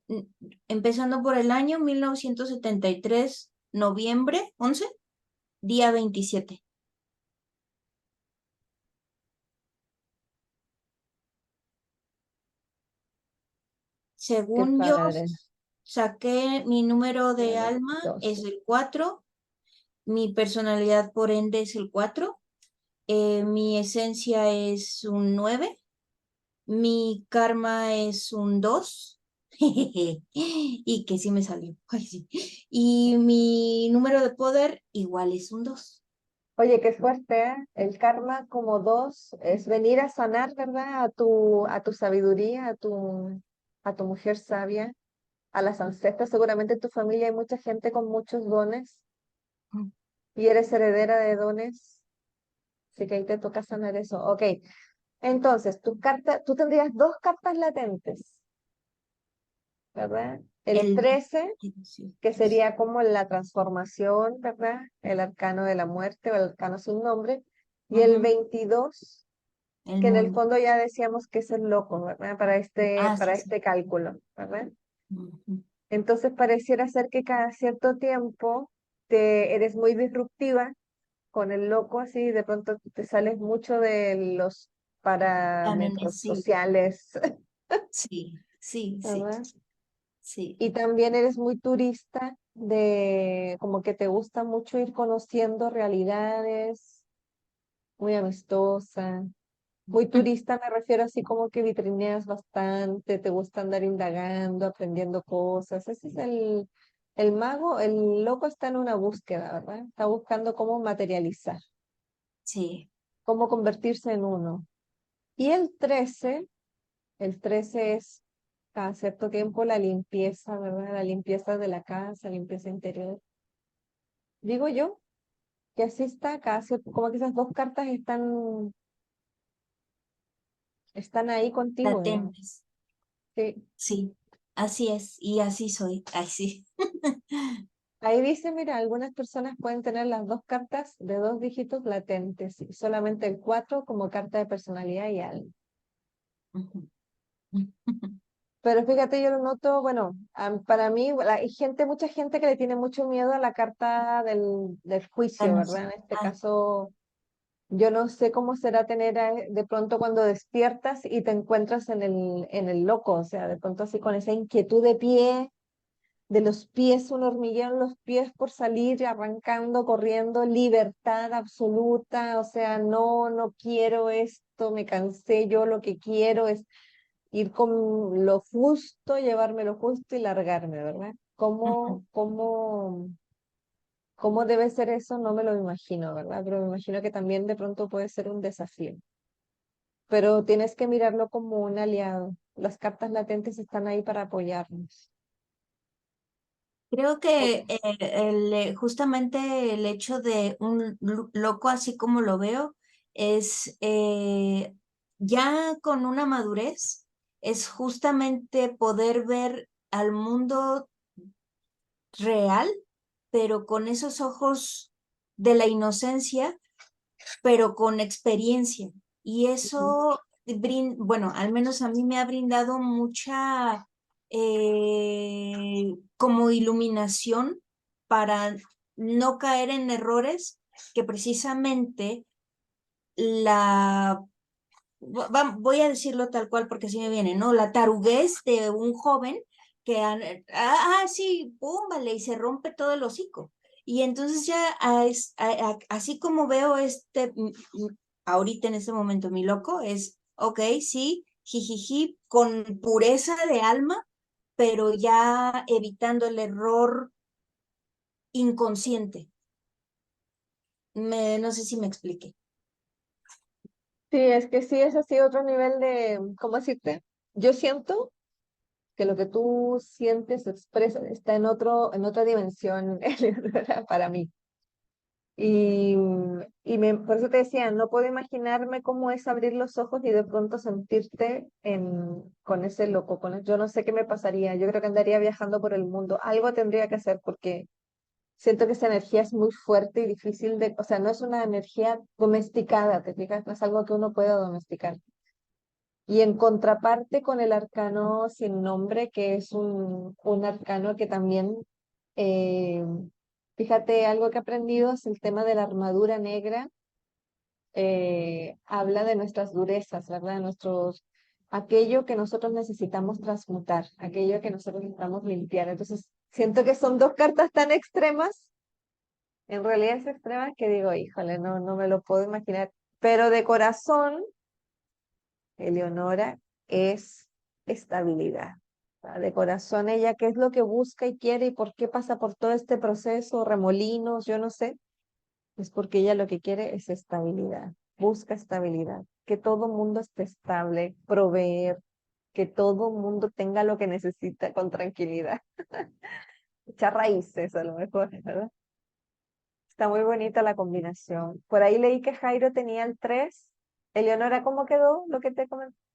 D: n- Empezando por el año 1973, noviembre 11, día 27.
A: Qué
D: Según yo,
A: padre.
D: saqué mi número de
A: Nueve,
D: alma es
A: 12.
D: el 4, mi personalidad por ende es el 4, mi esencia es un 9, mi karma es un 2, y que sí me salió. Ay, sí. Y mi número de poder igual es un 2.
A: Oye, qué fuerte, ¿eh? El karma como 2 es venir a sanar, ¿verdad? A tu sabiduría, a tu mujer sabia, a las ancestras. Seguramente en tu familia hay mucha gente con muchos dones y eres heredera de dones. Así que ahí te toca sanar eso. Ok, entonces, tu carta, tú tendrías dos cartas latentes, ¿verdad? El
D: El
A: 13
D: 18.
A: que sería como la transformación, ¿verdad? El arcano de la muerte o el arcano sin nombre. Y el
D: Ujú,
A: 22
D: el
A: que en el
D: mundo.
A: fondo ya decíamos que es el loco, ¿verdad?
D: Ah,
A: Para
D: sí, sí.
A: este cálculo, ¿verdad?
D: Ujú.
A: Entonces pareciera ser que cada cierto tiempo te eres muy disruptiva con el loco, así de pronto te sales mucho de los
D: Cánones,
A: parámetros
D: sí,
A: sociales,
D: sí, sí, sí,
A: ¿verdad?
D: sí.
A: Y también eres muy turista de como que te gusta mucho ir conociendo realidades, muy amistosa. Muy turista me refiero así como que vitrineas bastante, te gusta andar indagando, aprendiendo cosas. Ese es el mago, el loco está en una búsqueda, ¿verdad? Está buscando cómo materializar,
D: Sí,
A: cómo convertirse en uno. Y el 13 es cada cierto tiempo la limpieza, ¿verdad? La limpieza de la casa, limpieza interior. Digo yo que así está, como que esas dos cartas están ahí contigo, digamos.
D: latentes.
A: Sí.
D: Sí, así es, y así soy. Ay, sí.
A: Ahí dice, mira, algunas personas pueden tener las dos cartas de dos dígitos latentes, y solamente el 4 como carta de personalidad y algo.
D: Ujú.
A: Pero fíjate, yo lo noto, bueno, para mí hay gente, mucha gente que le tiene mucho miedo a la carta del
D: Ah,
A: juicio,
D: no,
A: ¿verdad?
D: sí.
A: En este
D: Ah,
A: caso, yo no sé cómo será tener de pronto cuando despiertas y te encuentras en el loco, o sea, de pronto así con esa inquietud de pie, de los pies, un hormigueo en los pies por salir, arrancando, corriendo, libertad absoluta, o sea, no, no quiero esto, me cansé, yo lo que quiero es ir con lo justo, llevarme lo justo y largarme, ¿verdad?
D: ujú.
A: ¿Cómo debe ser eso? No me lo imagino, ¿verdad? Pero me imagino que también de pronto puede ser un desafío. Pero tienes que mirarlo como un aliado. Las cartas latentes están ahí para apoyarnos.
D: Creo
A: Ok.
D: que justamente el hecho de un loco, así como lo veo, es ya con una madurez, es justamente poder ver al mundo real, pero con esos ojos de la inocencia, pero con experiencia. Y
A: Ujú.
D: eso, bueno, al menos a mí me ha brindado mucha como iluminación para no caer en errores que precisamente la, voy a decirlo tal cual porque así me viene, ¿no? La taruguez de un joven que, sí, pum, vale, y se rompe todo el hocico. Y entonces ya, así como veo ahorita en este momento, mi loco, es, ok, sí, jijiji, con pureza de alma, pero ya evitando el error inconsciente. No sé si me expliqué.
A: Sí, es que sí, es así otro nivel de, ¿cómo decirte? Yo siento que lo que tú sientes, expresas, está en otra dimensión para mí. Por eso te decía, no puedo imaginarme cómo es abrir los ojos y de pronto sentirte con ese loco. Yo no sé qué me pasaría. Yo creo que andaría viajando por el mundo. Algo tendría que hacer porque siento que esa energía es muy fuerte y difícil o sea, no es una energía domesticada, ¿te fijas? No es algo que uno pueda domesticar. Y en contraparte con el arcano sin nombre, que es un arcano que también, eh, fíjate, algo que he aprendido es el tema de la armadura negra. Habla de nuestras durezas, ¿verdad? aquello que nosotros necesitamos transmutar, aquello que nosotros necesitamos limpiar. Entonces, siento que son dos cartas tan extremas, en realidad es extremas que digo, híjole, no me lo puedo imaginar. Pero de corazón, Eleonora es estabilidad. O sea, de corazón ella, ¿qué es lo que busca y quiere y por qué pasa por todo este proceso, remolinos, yo no sé? Es porque ella lo que quiere es estabilidad, busca estabilidad, que todo mundo esté estable, proveer, que todo mundo tenga lo que necesita con tranquilidad. Echar raíces a lo mejor, ¿verdad? Está muy bonita la combinación. Por ahí leí que Jairo tenía el 3. Eleonora, ¿cómo quedó lo que te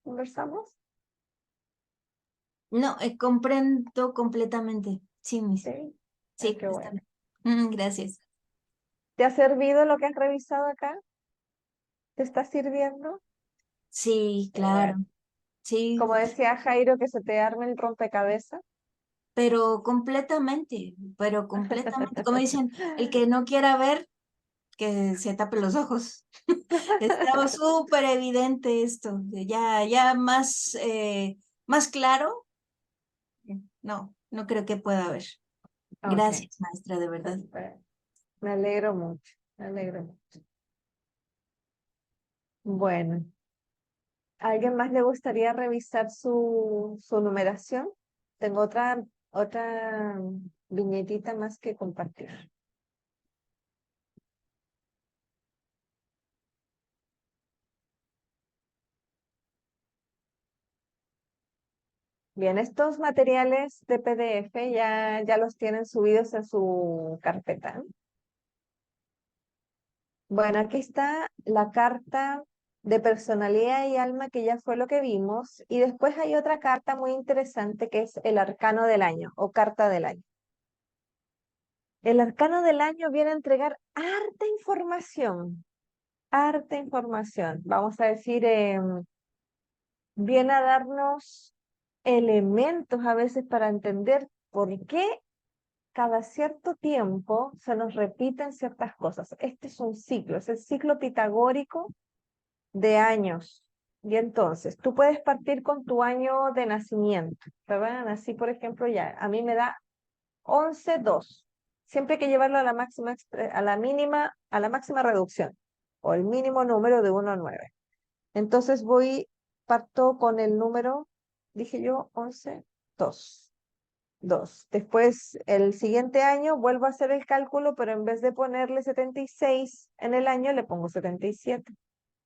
A: conversamos?
D: No, comprendo completamente. Sí, mis.
A: Sí. Ay,
D: Sí,
A: qué
D: está
A: bueno.
D: bien. Gracias.
A: ¿Te ha servido lo que has revisado acá? ¿Te está sirviendo?
D: Sí,
A: Qué
D: claro.
A: bueno.
D: Sí,
A: Como decía Jairo, que se te arme el rompecabezas.
D: pero completamente. Como dicen, el que no quiera ver, que se tape los ojos. Estaba súper evidente esto. Ya más claro. No creo que pueda haber.
A: Ok.
D: Gracias, maestra, de verdad.
A: Me alegro mucho. Me alegro mucho. Bueno, ¿a alguien más le gustaría revisar su numeración? Tengo otra viñetita más que compartir. Bien, estos materiales de PDF ya los tienen subidos en su carpeta. Bueno, aquí está la carta de personalidad y alma, que ya fue lo que vimos. Y después hay otra carta muy interesante que es el arcano del año o carta del año. El arcano del año viene a entregar harta información, harta información. Vamos a decir, viene a darnos elementos a veces para entender por qué cada cierto tiempo se nos repiten ciertas cosas. Este es un ciclo, es el ciclo pitagórico de años. Y entonces, tú puedes partir con tu año de nacimiento, ¿verdad? Nací, por ejemplo, ya, a mí me da 11,2. Siempre hay que llevarlo a la máxima, a la máxima reducción, o el mínimo número de 1 a 9. Entonces parto con el número, dije yo, 11,2. 2. Después, el siguiente año, vuelvo a hacer el cálculo, pero en vez de ponerle 76 en el año, le pongo 77.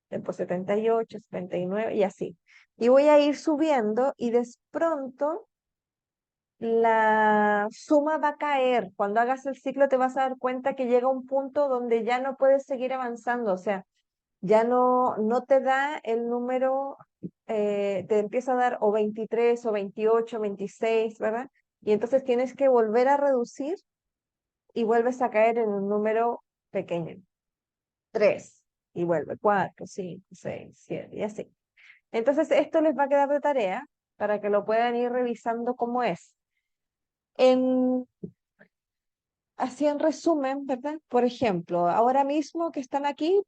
A: Después 78, 79 y así. Y voy a ir subiendo y de pronto la suma va a caer. Cuando hagas el ciclo te vas a dar cuenta que llega un punto donde ya no puedes seguir avanzando, o sea, ya no te da el número, te empieza a dar o 23 o 28, 26, ¿verdad? Y entonces tienes que volver a reducir y vuelves a caer en un número pequeño. 3 y vuelve 4, 5, 6, 7 y así. Entonces, esto les va a quedar de tarea para que lo puedan ir revisando cómo es. En, Así en resumen, ¿verdad? Por ejemplo, ahora mismo que están aquí,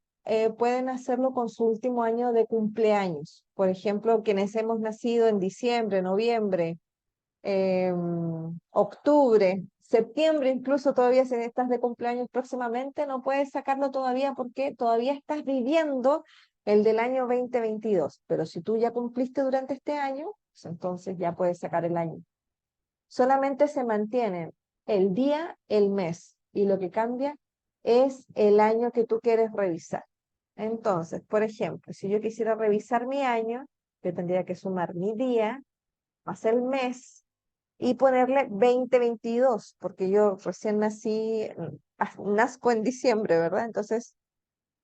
A: pueden hacerlo con su último año de cumpleaños. Por ejemplo, quienes hemos nacido en diciembre, noviembre, octubre, septiembre, incluso todavía si estás de cumpleaños próximamente, no puedes sacarlo todavía porque todavía estás viviendo el del año 2022. Pero si tú ya cumpliste durante este año, pues entonces ya puedes sacar el año. Solamente se mantienen el día, el mes, y lo que cambia es el año que tú quieres revisar. Entonces, por ejemplo, si yo quisiera revisar mi año, yo tendría que sumar mi día más el mes y ponerle 2022, porque yo recién nazco en diciembre, ¿verdad? Entonces,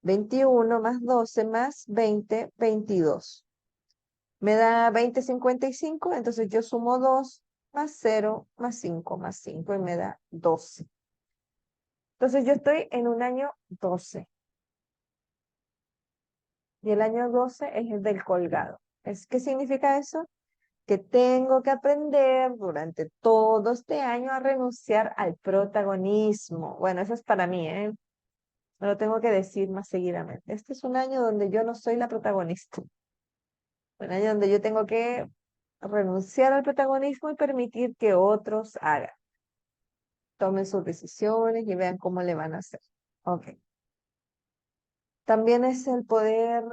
A: 21 más 12 más 20, 22. Me da 20,55, entonces yo sumo 2 más 0 más 5 más 5 y me da 12. Entonces yo estoy en un año 12 y el año 12 es el del colgado. ¿Qué significa eso? Que tengo que aprender durante todo este año a renunciar al protagonismo. Bueno, eso es para mí, ¿eh? No lo tengo que decir más seguidamente. Este es un año donde yo no soy la protagonista. Un año donde yo tengo que renunciar al protagonismo y permitir que otros hagan, tomen sus decisiones y vean cómo le van a hacer. Ok. También es el poder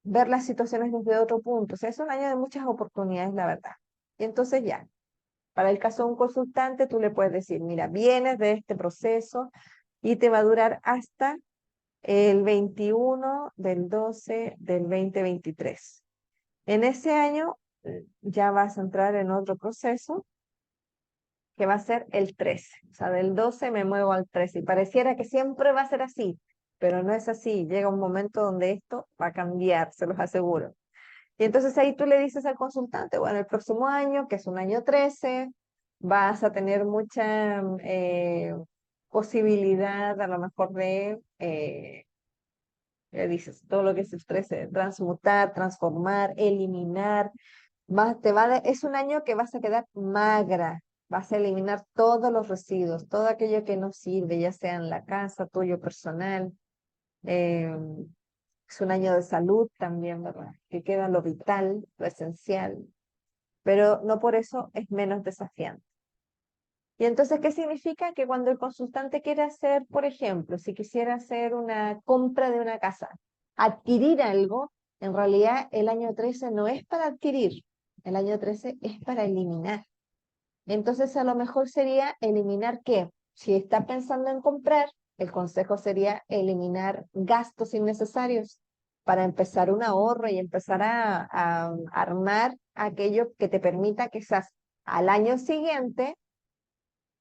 A: ver las situaciones desde otro punto. O sea, es un año de muchas oportunidades, la verdad. Y entonces ya, para el caso de un consultante, tú le puedes decir, mira, vienes de este proceso y te va a durar hasta el 21 del 12 del 2023. En ese año ya vas a entrar en otro proceso que va a ser el 13. O sea, del 12 me muevo al 13. Y pareciera que siempre va a ser así, pero no es así. Llega un momento donde esto va a cambiar, se los aseguro. Y entonces ahí tú le dices al consultante, bueno, el próximo año, que es un año 13, vas a tener mucha posibilidad a lo mejor de, le dices, todo lo que es el 13, transmutar, transformar, eliminar, es un año que vas a quedar magra, vas a eliminar todos los residuos, todo aquello que no sirve, ya sea en la casa, tuyo personal. eh, es un año de salud también, ¿verdad? Que queda lo vital, lo esencial, pero no por eso es menos desafiante. Y entonces, ¿qué significa? Que cuando el consultante quiere hacer, por ejemplo, si quisiera hacer una compra de una casa, adquirir algo, en realidad el año 13 no es para adquirir, el año 13 es para eliminar. Entonces, a lo mejor sería eliminar qué. Si está pensando en comprar, el consejo sería eliminar gastos innecesarios para empezar un ahorro y empezar a armar aquello que te permita quizás al año siguiente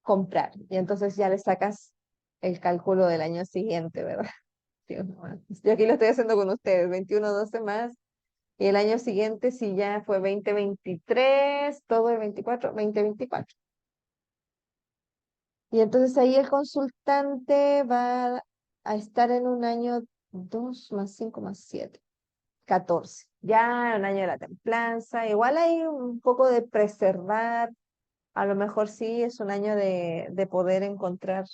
A: comprar. Y entonces ya le sacas el cálculo del año siguiente, ¿verdad? Dios, no, yo aquí lo estoy haciendo con ustedes, 21, 12 más. Y el año siguiente, si ya fue 2023, todo el 24, 2024. Y entonces ahí el consultante va a estar en un año 2 más 5 más 7, 14. Ya un año de la templanza. Igual hay un poco de preservar. A lo mejor sí es un año de poder encontrar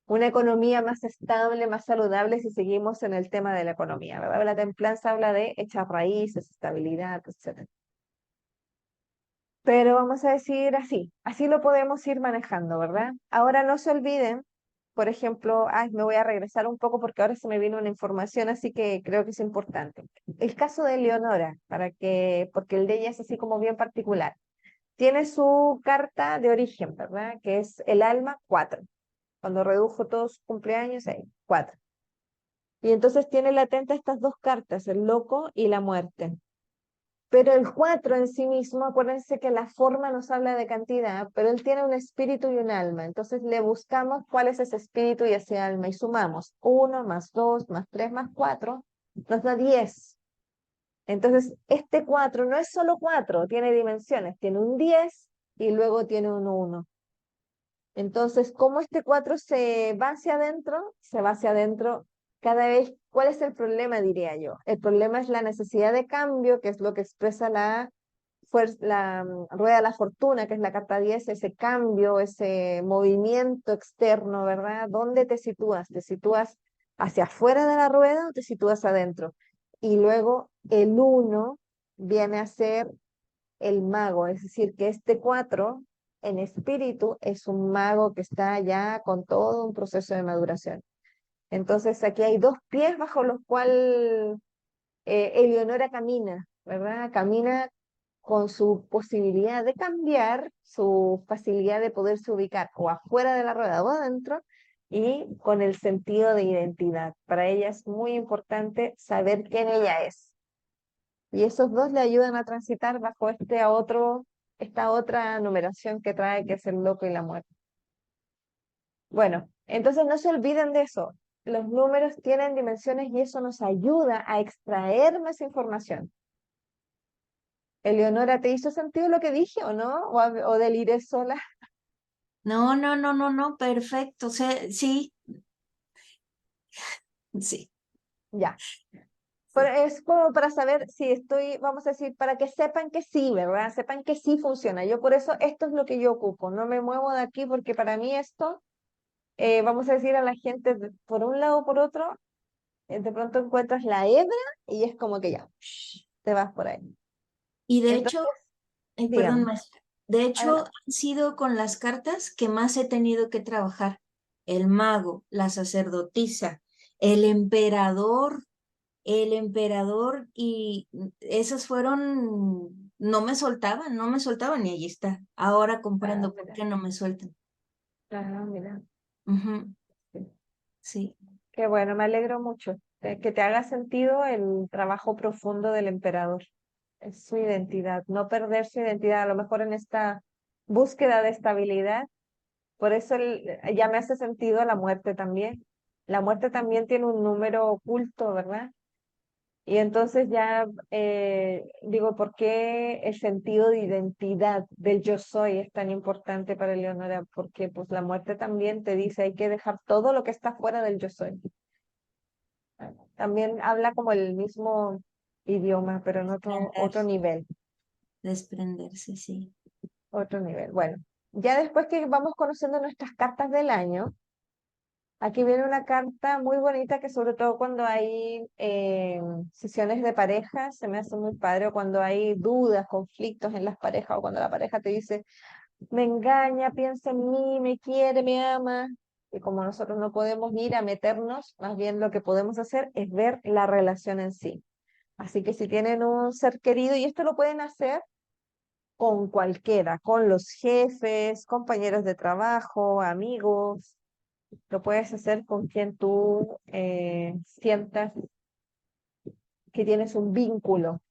A: una economía más estable, más saludable si seguimos en el tema de la economía, ¿verdad? La templanza habla de echar raíces, estabilidad, etc. Pero vamos a decir así, así lo podemos ir manejando, ¿verdad? Ahora no se olviden, por ejemplo, ay, me voy a regresar un poco porque ahora se me vino una información, así que creo que es importante. El caso de Leonora, porque el de ella es así como bien particular. Tiene su carta de origen, ¿verdad? Que es el alma 4. Cuando redujo todos sus cumpleaños, ahí, 4. Y entonces tiene latente estas dos cartas, el loco y la muerte. Pero el 4 en sí mismo, acuérdense que la forma nos habla de cantidad, pero él tiene un espíritu y un alma. Entonces le buscamos cuál es ese espíritu y ese alma y sumamos 1 más 2 más 3 más 4, nos da 10. Entonces este 4 no es solo 4, tiene dimensiones, tiene un 10 y luego tiene un 1. Entonces, ¿cómo este 4 se va hacia adentro? Se va hacia adentro cada vez. ¿Cuál es el problema, diría yo? El problema es la necesidad de cambio, que es lo que expresa la rueda de la fortuna, que es la carta 10, ese cambio, ese movimiento externo, ¿verdad? ¿Dónde te sitúas? ¿Te sitúas hacia afuera de la rueda o te sitúas adentro? Y luego el 1 viene a ser el mago, es decir, que este 4 en espíritu es un mago que está ya con todo un proceso de maduración. Entonces aquí hay dos pies bajo los cuales Eleonora camina, ¿verdad? Camina con su posibilidad de cambiar, su facilidad de poderse ubicar o afuera de la rueda o adentro, y con el sentido de identidad. Para ella es muy importante saber quién ella es. Y esos dos le ayudan a transitar bajo esta otra numeración que trae, que es el loco y la muerte. Bueno, entonces no se olviden de eso. Los números tienen dimensiones y eso nos ayuda a extraer más información. Eleonora, ¿te hizo sentido lo que dije o no? ¿O deliré sola?
D: No, no, no, no, no, perfecto. O sea, sí, sí.
A: Ya. Pero es como para saber si estoy, vamos a decir, para que sepan que sí, ¿verdad? Sepan que sí funciona. Yo por eso esto es lo que yo ocupo. No me muevo de aquí porque para mí esto, vamos a decir a la gente por un lado o por otro, de pronto encuentras la hebra y es como que ya, te vas por ahí.
D: Y de
A: Entonces,
D: hecho, perdón,
A: dígame,
D: maestra. De hecho,
A: adelante.
D: han sido con las cartas que más he tenido que trabajar. El mago, la sacerdotisa, el emperador, el emperador, y esas fueron, no me soltaban y ahí está. Ahora
A: Ah,
D: comprendo por
A: mira,
D: qué no me sueltan.
A: mira.
D: Ujú,
A: Sí.
D: sí,
A: Qué bueno, me alegro mucho que te haga sentido el trabajo profundo del emperador. Es su identidad, no perder su identidad, a lo mejor en esta búsqueda de estabilidad. Por eso ya me hace sentido la muerte también. La muerte también tiene un número oculto, ¿verdad? Y entonces ya digo, ¿por qué el sentido de identidad del yo soy es tan importante para Leonora? Porque pues la muerte también te dice hay que dejar todo lo que está fuera del yo soy. También habla como el mismo idioma, pero en otro
D: desprenderse,
A: nivel,
D: desprenderse, sí.
A: otro nivel. Bueno, ya después que vamos conociendo nuestras cartas del año, aquí viene una carta muy bonita que sobre todo cuando hay sesiones de pareja se me hace muy padre, o cuando hay dudas, conflictos en las parejas, o cuando la pareja te dice, me engaña, piensa en mí, me quiere, me ama. Y como nosotros no podemos ir a meternos, más bien lo que podemos hacer es ver la relación en sí. Así que si tienen un ser querido, y esto lo pueden hacer con cualquiera, con los jefes, compañeros de trabajo, amigos, lo puedes hacer con quien tú sientas que tienes un vínculo.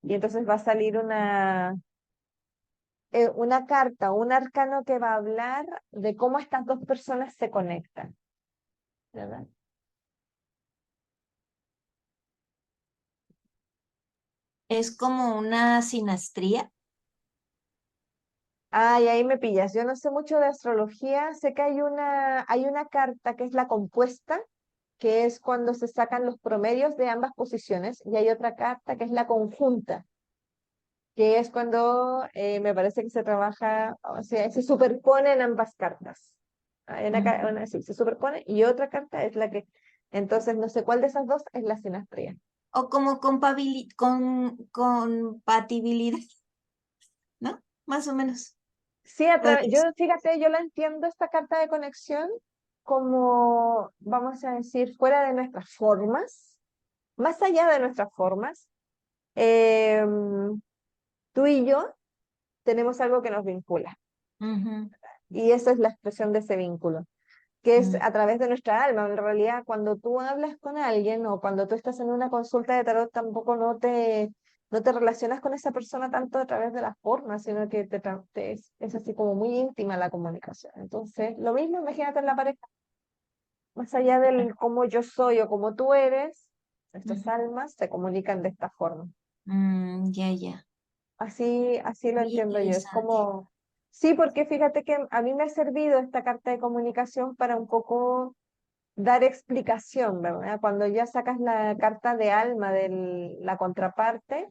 A: Y entonces va a salir una carta, un arcano que va a hablar de cómo estas dos personas se conectan, ¿verdad?
D: Es como una sinastría.
A: Ay, ahí me pillas. Yo no sé mucho de astrología. Sé que hay una carta que es la compuesta, que es cuando se sacan los promedios de ambas posiciones, y hay otra carta que es la conjunta, que es cuando me parece que se trabaja, o sea, se superponen ambas cartas. Hay sí, se superpone, y otra carta es la que, entonces no sé cuál de esas dos es la sinastría.
D: O como compatibilidad, ¿no? Más o menos.
A: Sí,
D: Podría
A: yo
D: ser.
A: fíjate, yo la entiendo esta carta de conexión como, vamos a decir, fuera de nuestras formas, más allá de nuestras formas. em, Tú y yo tenemos algo que nos vincula,
D: Ujú,
A: y esa es la expresión de ese vínculo, que es
D: mm,
A: a través de nuestra alma. En realidad, cuando tú hablas con alguien o cuando tú estás en una consulta de tarot, tampoco no te relacionas con esa persona tanto a través de las formas, sino que es así como muy íntima la comunicación. Entonces, lo mismo, imagínate en la pareja, más allá del cómo yo soy o cómo tú eres, nuestras
D: ujú.
A: almas se comunican de esta forma.
D: Ya, ya.
A: Así lo
D: Muy
A: entiendo yo. Es
D: interesante.
A: como, sí, porque fíjate que a mí me ha servido esta carta de comunicación para un poco dar explicación, ¿verdad? Cuando ya sacas la carta de alma de la contraparte,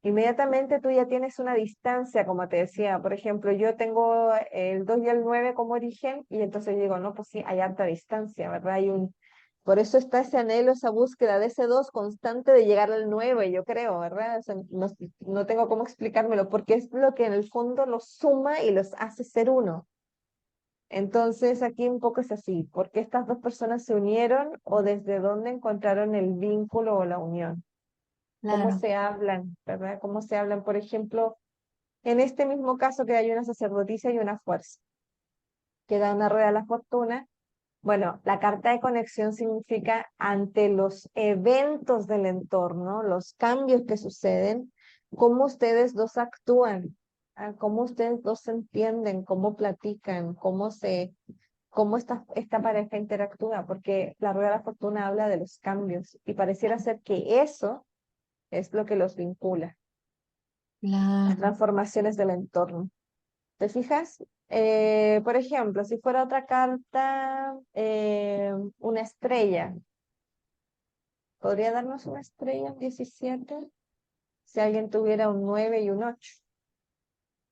A: inmediatamente tú ya tienes una distancia, como te decía. Por ejemplo, yo tengo el 2 y el 9 como origen, y entonces digo, no, pues sí, hay alta distancia, ¿verdad? Por eso está ese anhelo, esa búsqueda de ese 2 constante de llegar al 9, yo creo, ¿verdad? O sea, no tengo cómo explicármelo, porque es lo que en el fondo los suma y los hace ser uno. Entonces aquí un poco es así, ¿por qué estas dos personas se unieron o desde dónde encontraron el vínculo o la unión? ¿Cómo
D: Claro.
A: se hablan, verdad? ¿Cómo se hablan? Por ejemplo, en este mismo caso que hay una sacerdotisa y una fuerza, que da una rueda a la fortuna. Bueno, la carta de conexión significa ante los eventos del entorno, los cambios que suceden, cómo ustedes dos actúan, cómo ustedes dos se entienden, cómo platican, cómo esta pareja interactúa, porque la rueda de la fortuna habla de los cambios y pareciera ser que eso es lo que los vincula, las
D: Claro.
A: transformaciones del entorno. ¿Te fijas? Por ejemplo, si fuera otra carta, una estrella, ¿podría darnos una estrella, un 17? Si alguien tuviera un 9 y un 8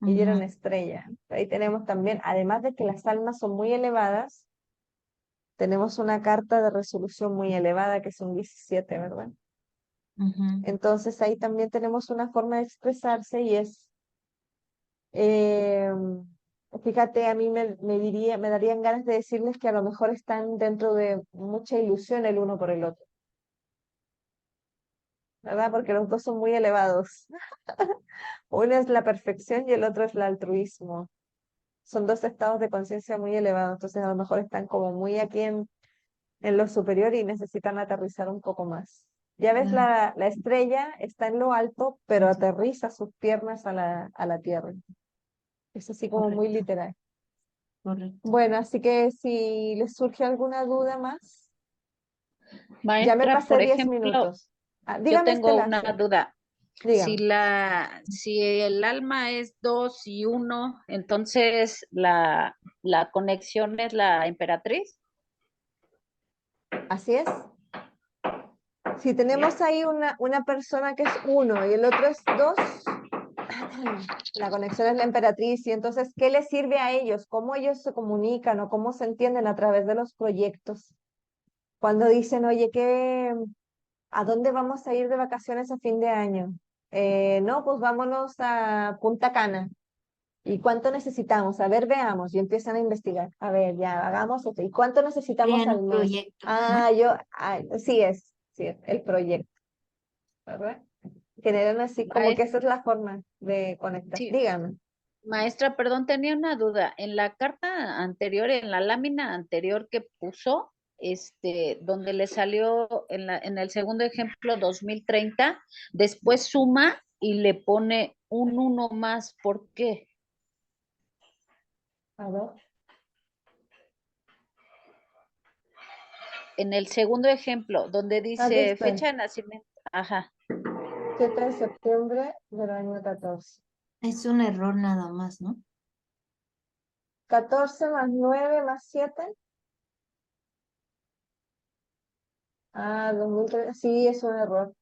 A: y diera
D: Ujú,
A: una estrella. Ahí tenemos también, además de que las almas son muy elevadas, tenemos una carta de resolución muy elevada, que son 17, ¿verdad?
D: Ujú.
A: Entonces ahí también tenemos una forma de expresarse y es, eh, fíjate, a mí me darían ganas de decirles que a lo mejor están dentro de mucha ilusión el uno por el otro, ¿verdad? Porque los dos son muy elevados. Uno es la perfección y el otro es el altruismo. Son dos estados de conciencia muy elevados, entonces a lo mejor están como muy aquí en lo superior y necesitan aterrizar un poco más. Ya ves,
D: Claro.
A: la estrella está en lo alto, pero aterriza sus piernas a la tierra. Es así como muy
D: Correcto,
A: literal.
D: correcto.
A: Bueno, así que si les surge alguna duda más, ya me
E: Maestra,
A: pasé
E: por
A: 10
E: ejemplo,
A: minutos. Ah,
E: yo
A: dígame,
E: tengo
A: Estela,
E: una
A: sí,
E: duda.
A: dígame.
E: Si el alma es 2 y 1, entonces la conexión es la emperatriz.
A: Así es. Si tenemos ahí una persona que es uno y el otro es dos, la conexión es la emperatriz. Y entonces, ¿qué les sirve a ellos? ¿Cómo ellos se comunican o cómo se entienden a través de los proyectos? Cuando dicen, oye, ¿a dónde vamos a ir de vacaciones a fin de año? No, pues vámonos a Punta Cana. ¿Y cuánto necesitamos? A ver, veamos. Y empiezan a investigar. A ver, ya, hagamos esto. ¿Y cuánto necesitamos
D: Crean
A: al
D: un
A: mes?
D: proyecto,
A: Ah,
D: ¿no?
A: sí es, el proyecto, ¿verdad? Generan así, como que
E: Maes-
A: esa es la forma de conectar.
E: sí,
A: Dígame.
E: maestra, perdón, tenía una duda. En la carta anterior, en la lámina anterior que puso, donde le salió en el segundo ejemplo 2030, después suma y le pone un 1 más. ¿Por qué?
A: A ver.
E: En el segundo ejemplo, donde
A: Aquí
E: dice
A: estoy.
E: fecha de nacimiento, ajá,
A: 7 de septiembre del año 14.
D: Es un error nada más, ¿no?
A: 14 más 9 más 7. Ah, 2003. Sí, es un error.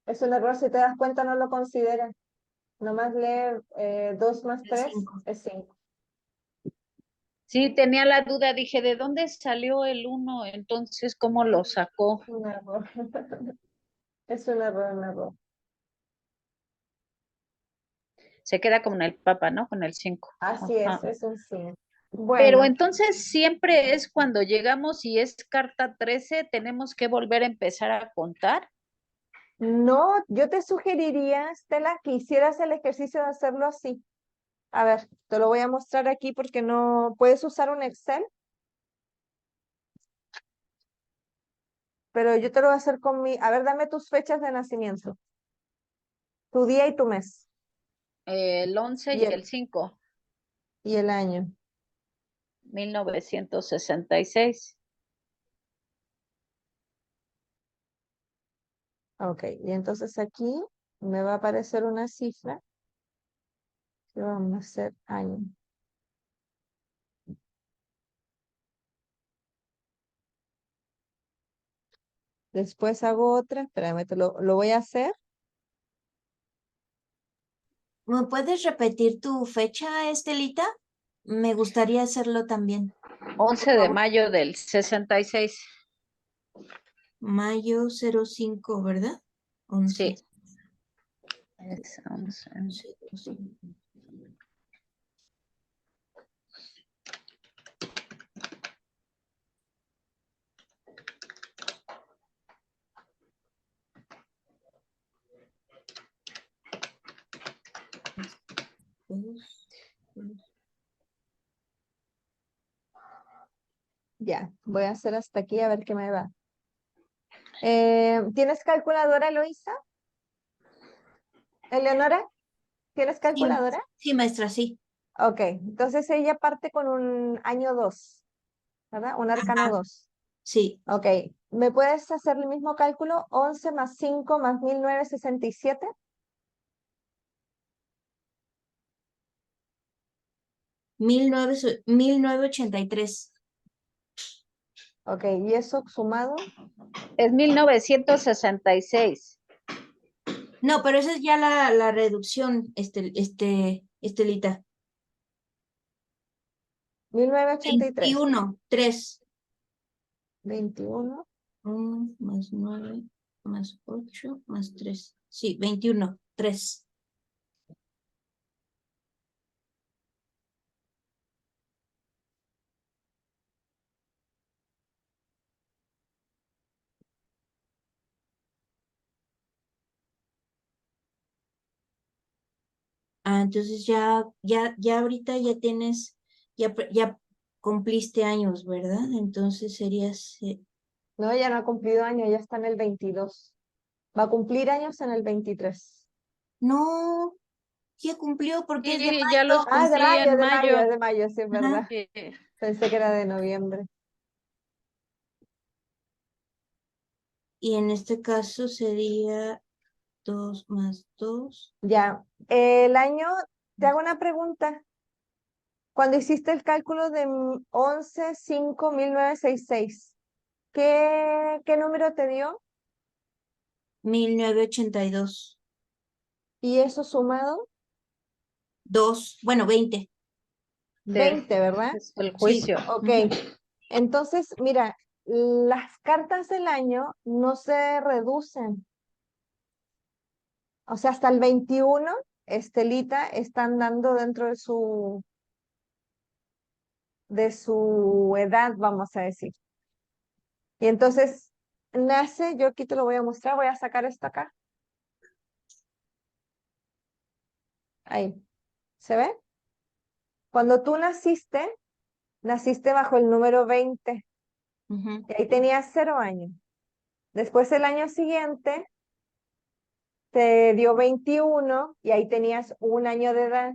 A: Es un error, si te das cuenta, no lo consideran. Nomás lee 2 más
D: El
A: 3
D: 5.
A: es 5.
E: sí, tenía la duda, dije, ¿de dónde salió el 1? Entonces, ¿cómo lo sacó?
A: Un error. Es un error, un error.
E: Se queda como en el Papa, ¿no? Con el 5.
A: Así
E: Ajá.
A: es un 5.
E: Pero
A: Bueno,
E: entonces siempre es cuando llegamos y es carta 13, tenemos que volver a empezar a contar.
A: no, yo te sugeriría, Estela, que hicieras el ejercicio de hacerlo así. A ver, te lo voy a mostrar aquí porque no puedes usar un Excel, pero yo te lo voy a hacer con mi. A ver, dame tus fechas de nacimiento, tu día y tu mes,
E: El 11
A: y
E: y
A: el,
E: el 5,
A: y el año.
E: 1966.
A: Ok, y entonces aquí me va a aparecer una cifra que vamos a hacer año. Después hago otra, espérame, lo voy a hacer.
D: ¿Me puedes repetir tu fecha, Estelita? Me gustaría hacerlo también.
E: 11 de mayo del 66.
D: Mayo 05, ¿verdad? 11.
E: Sí, es 11.
D: 05.
A: Ya, voy a hacer hasta aquí a ver qué me va. ¿Tienes calculadora, Eloísa? ¿Eleonora? ¿Tienes
D: Sí,
A: calculadora?
D: sí, maestra, sí.
A: Ok, entonces ella parte con un año 2, ¿verdad? Un arcano
D: Ajá,
A: 2.
D: sí.
A: Ok, ¿me puedes hacer el mismo cálculo? 11 más 5 más 1967.
D: 1983.
A: Ok, ¿y eso sumado?
E: Es 1966.
D: No, pero esa es ya la, la, reducción, Estelita.
A: 1983.
D: 21, 3.
A: 21.
D: 1 más 9 más 8 más 3. Sí, 21, 3. Ah, entonces ya ahorita ya tienes, ya cumpliste años, ¿verdad? Entonces serías,
A: No, ya no ha cumplido años, ya está en el 22. Va a cumplir años en el 23.
D: no, ya cumplió porque es de
E: Sí, ya los
D: mayo.
A: Ah,
E: cumplí en mayo.
A: de mayo, sí, es
D: Ajá.
A: verdad.
E: Sí.
A: Pensé que era de noviembre.
D: Y en este caso sería 2 más 2.
A: Ya, el año, te hago una pregunta. Cuando hiciste el cálculo de 11-5-1966, ¿qué número te dio?
D: 1982.
A: Y eso sumado,
D: 2, bueno, 20.
A: 20, ¿verdad?
E: Es el
D: Sí.
E: juicio.
A: Ok,
D: Ujú.
A: entonces, mira, las cartas del año no se reducen. O sea, hasta el 21, Estelita está andando dentro de su edad, vamos a decir. Y entonces nace, yo aquí te lo voy a mostrar, voy a sacar esto acá. Ahí, ¿se ve? Cuando tú naciste bajo el número 20
D: Ujú.
A: y ahí tenías 0 años. Después el año siguiente te dio 21 y ahí tenías 1 año de edad.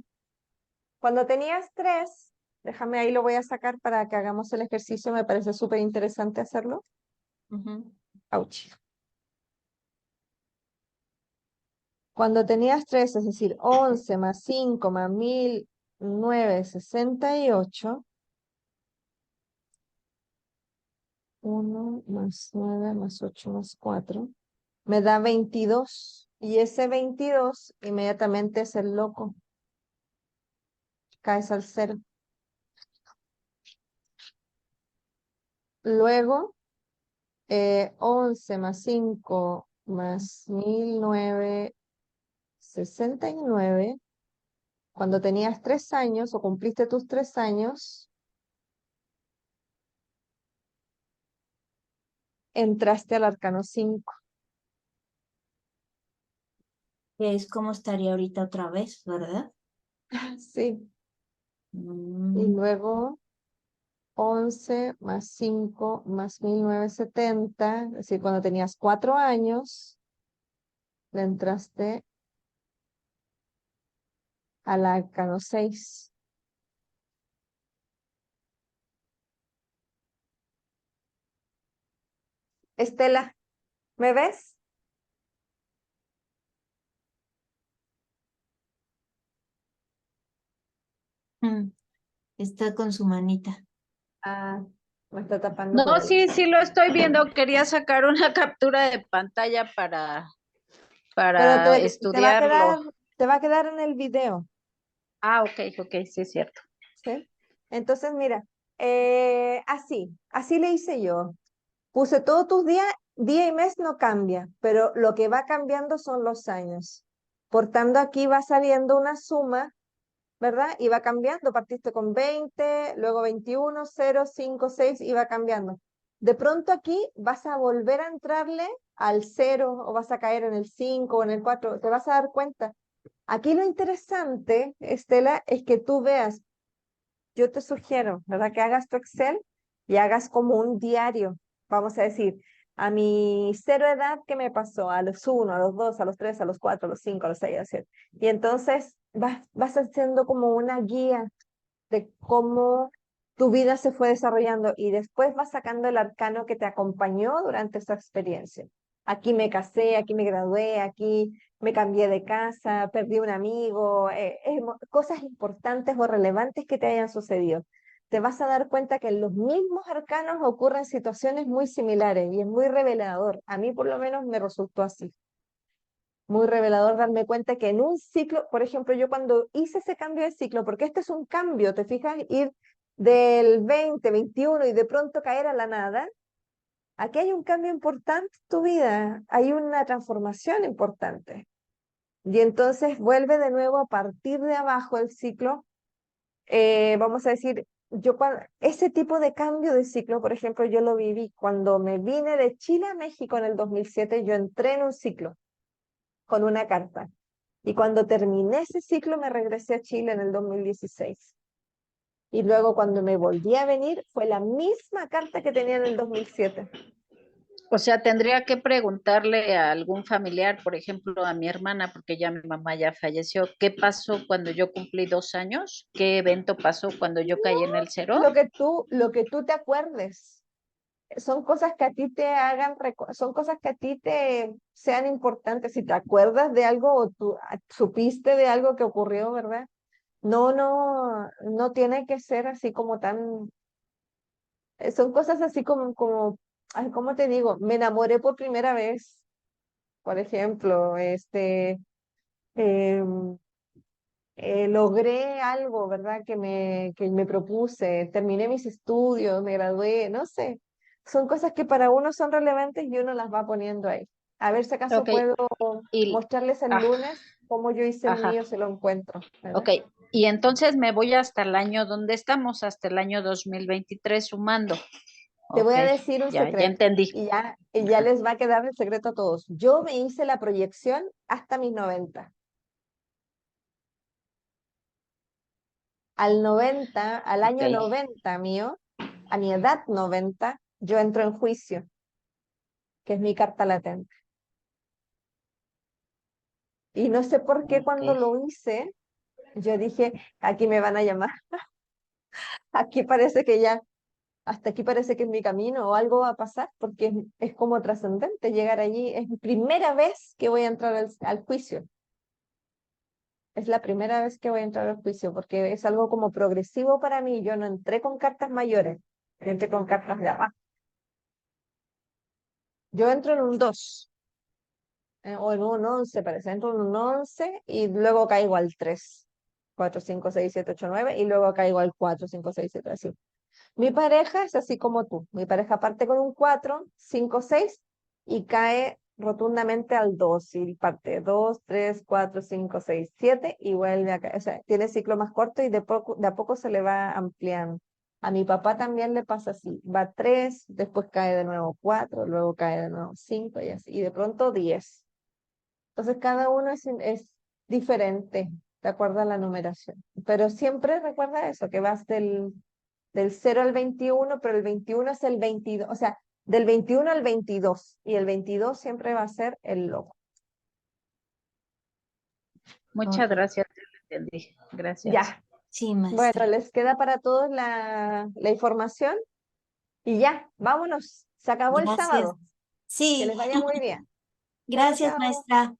A: Cuando tenías 3, déjame ahí lo voy a sacar para que hagamos el ejercicio, me parece súper interesante hacerlo.
D: Ujú.
A: Ouch. Cuando tenías 3, es decir, 11 más 5 más 1968, 1 más 9 más 8 más 4, me da 22. Y ese 22 inmediatamente es el loco. Caes al 0. Luego, 11 más 5 más 1969, cuando tenías 3 años o cumpliste tus 3 años, entraste al arcano 5.
D: Que es como estaría ahorita otra vez, ¿verdad?
A: Sí. Y
D: Mm.
A: luego 11 más 5 más 1970, es decir, cuando tenías 4 años, le entraste al arcano 6. Estela, ¿me ves?
D: Mm. Está con su manita.
A: Ah, me está tapando con
E: No,
A: el...
E: sí, sí lo estoy viendo. Quería sacar una captura de pantalla
A: Pero
E: para
A: te va a
E: estudiarlo.
A: te va a quedar en el video,
E: Ah, ok, sí es cierto.
A: ¿sí? Entonces, mira, así le hice yo. Puse todos tus días, día y mes no cambia, pero lo que va cambiando son los años. Por tanto, aquí va saliendo una suma, ¿verdad? Y va cambiando. Partiste con 20, luego 21, 0, 5, 6 y va cambiando. De pronto aquí vas a volver a entrarle al 0 o vas a caer en el 5 o en el 4. Te vas a dar cuenta. Aquí lo interesante, Estela, es que tú veas, yo te sugiero, ¿verdad? Que hagas tu Excel y hagas como un diario. Vamos a decir, a mi 0 edad, ¿qué me pasó? A los 1, a los 2, a los 3, a los 4, a los 5, a los 6, a los 7. Y entonces vas haciendo como una guía de cómo tu vida se fue desarrollando y después vas sacando el arcano que te acompañó durante esa experiencia. Aquí me casé, aquí me gradué, aquí me cambié de casa, perdí un amigo, cosas importantes o relevantes que te hayan sucedido. Te vas a dar cuenta que en los mismos arcanos ocurren situaciones muy similares y es muy revelador. A mí por lo menos me resultó así. Muy revelador darme cuenta que en un ciclo, por ejemplo, yo cuando hice ese cambio de ciclo, porque este es un cambio, ¿te fijas? Ir del 20, 21 y de pronto caer a la nada, aquí hay un cambio importante en tu vida, hay una transformación importante. Y entonces vuelve de nuevo a partir de abajo el ciclo. Vamos a decir, ese tipo de cambio de ciclo, por ejemplo, yo lo viví cuando me vine de Chile a México en el 2007, yo entré en un ciclo con una carta. Y cuando terminé ese ciclo me regresé a Chile en el 2016. Y luego cuando me volví a venir fue la misma carta que tenía en el 2007.
E: O sea, tendría que preguntarle a algún familiar, por ejemplo, a mi hermana, porque ya mi mamá ya falleció, ¿qué pasó cuando yo cumplí 2 años? ¿Qué evento pasó cuando yo caí en el cero?
A: Lo que tú te acuerdes. Son cosas que a ti te hagan, son cosas que a ti te sean importantes. Si te acuerdas de algo o tú supiste de algo que ocurrió, ¿verdad? No tiene que ser así como tan, son cosas así ay, ¿cómo te digo? Me enamoré por primera vez, por ejemplo, em, logré algo, ¿verdad? Que me propuse, terminé mis estudios, me gradué, no sé. Son cosas que para uno son relevantes y uno las va poniendo ahí. A ver si acaso
E: Ok,
A: puedo
E: y,
A: mostrarles el
E: ah,
A: lunes cómo yo hice el
E: ajá,
A: mío, si lo encuentro, ¿verdad?
E: ok. Y entonces me voy hasta el año donde estamos, hasta el año 2023 sumando.
A: Te voy
E: Ok,
A: a decir un
E: ya
A: secreto
E: entendí.
A: y ya les va a quedar el secreto a todos. Yo me hice la proyección hasta mis 90. Al
E: Ok,
A: año 90 mío, a mi edad 90, yo entro en juicio, que es mi carta latente. Y no sé por qué
E: ok.
A: cuando lo hice, yo dije, aquí me van a llamar, aquí parece que ya, hasta aquí parece que es mi camino o algo va a pasar, porque es como trascendente llegar allí. Es mi primera vez que voy a entrar al juicio. Es la primera vez que voy a entrar al juicio, porque es algo como progresivo para mí. Yo no entré con cartas mayores, yo entré con cartas de abajo. Yo entro en un 2 o en un 11 parece, entro en un 11 y luego caigo al 3, 4, 5, 6, 7, 8, 9 y luego caigo al 4, 5, 6, 7, así. Mi pareja es así como tú. Mi pareja parte con un 4, 5, 6 y cae rotundamente al 2 y parte 2, 3, 4, 5, 6, 7 y vuelve a caer. O sea, tiene ciclo más corto y de a poco se le va ampliando. A mi papá también le pasa así. Va 3, después cae de nuevo 4, luego cae de nuevo 5 y así. Y de pronto 10. Entonces cada uno es diferente de acuerdo a la numeración. Pero siempre recuerda eso, que vas del 0 al 21, pero el 21 es el 22, o sea, del 21 al 22, y el 22 siempre va a ser el loco.
E: Muchas
D: Ok.
E: gracias, ya lo entendí. Gracias.
A: Ya,
D: Sí,
A: bueno,
D: maestra.
A: les queda para todos la información y ya, vámonos, se acabó el
D: Gracias.
A: sábado, que
D: Sí,
A: les vaya muy bien. Chao,
D: gracias,
A: chao.
D: maestra.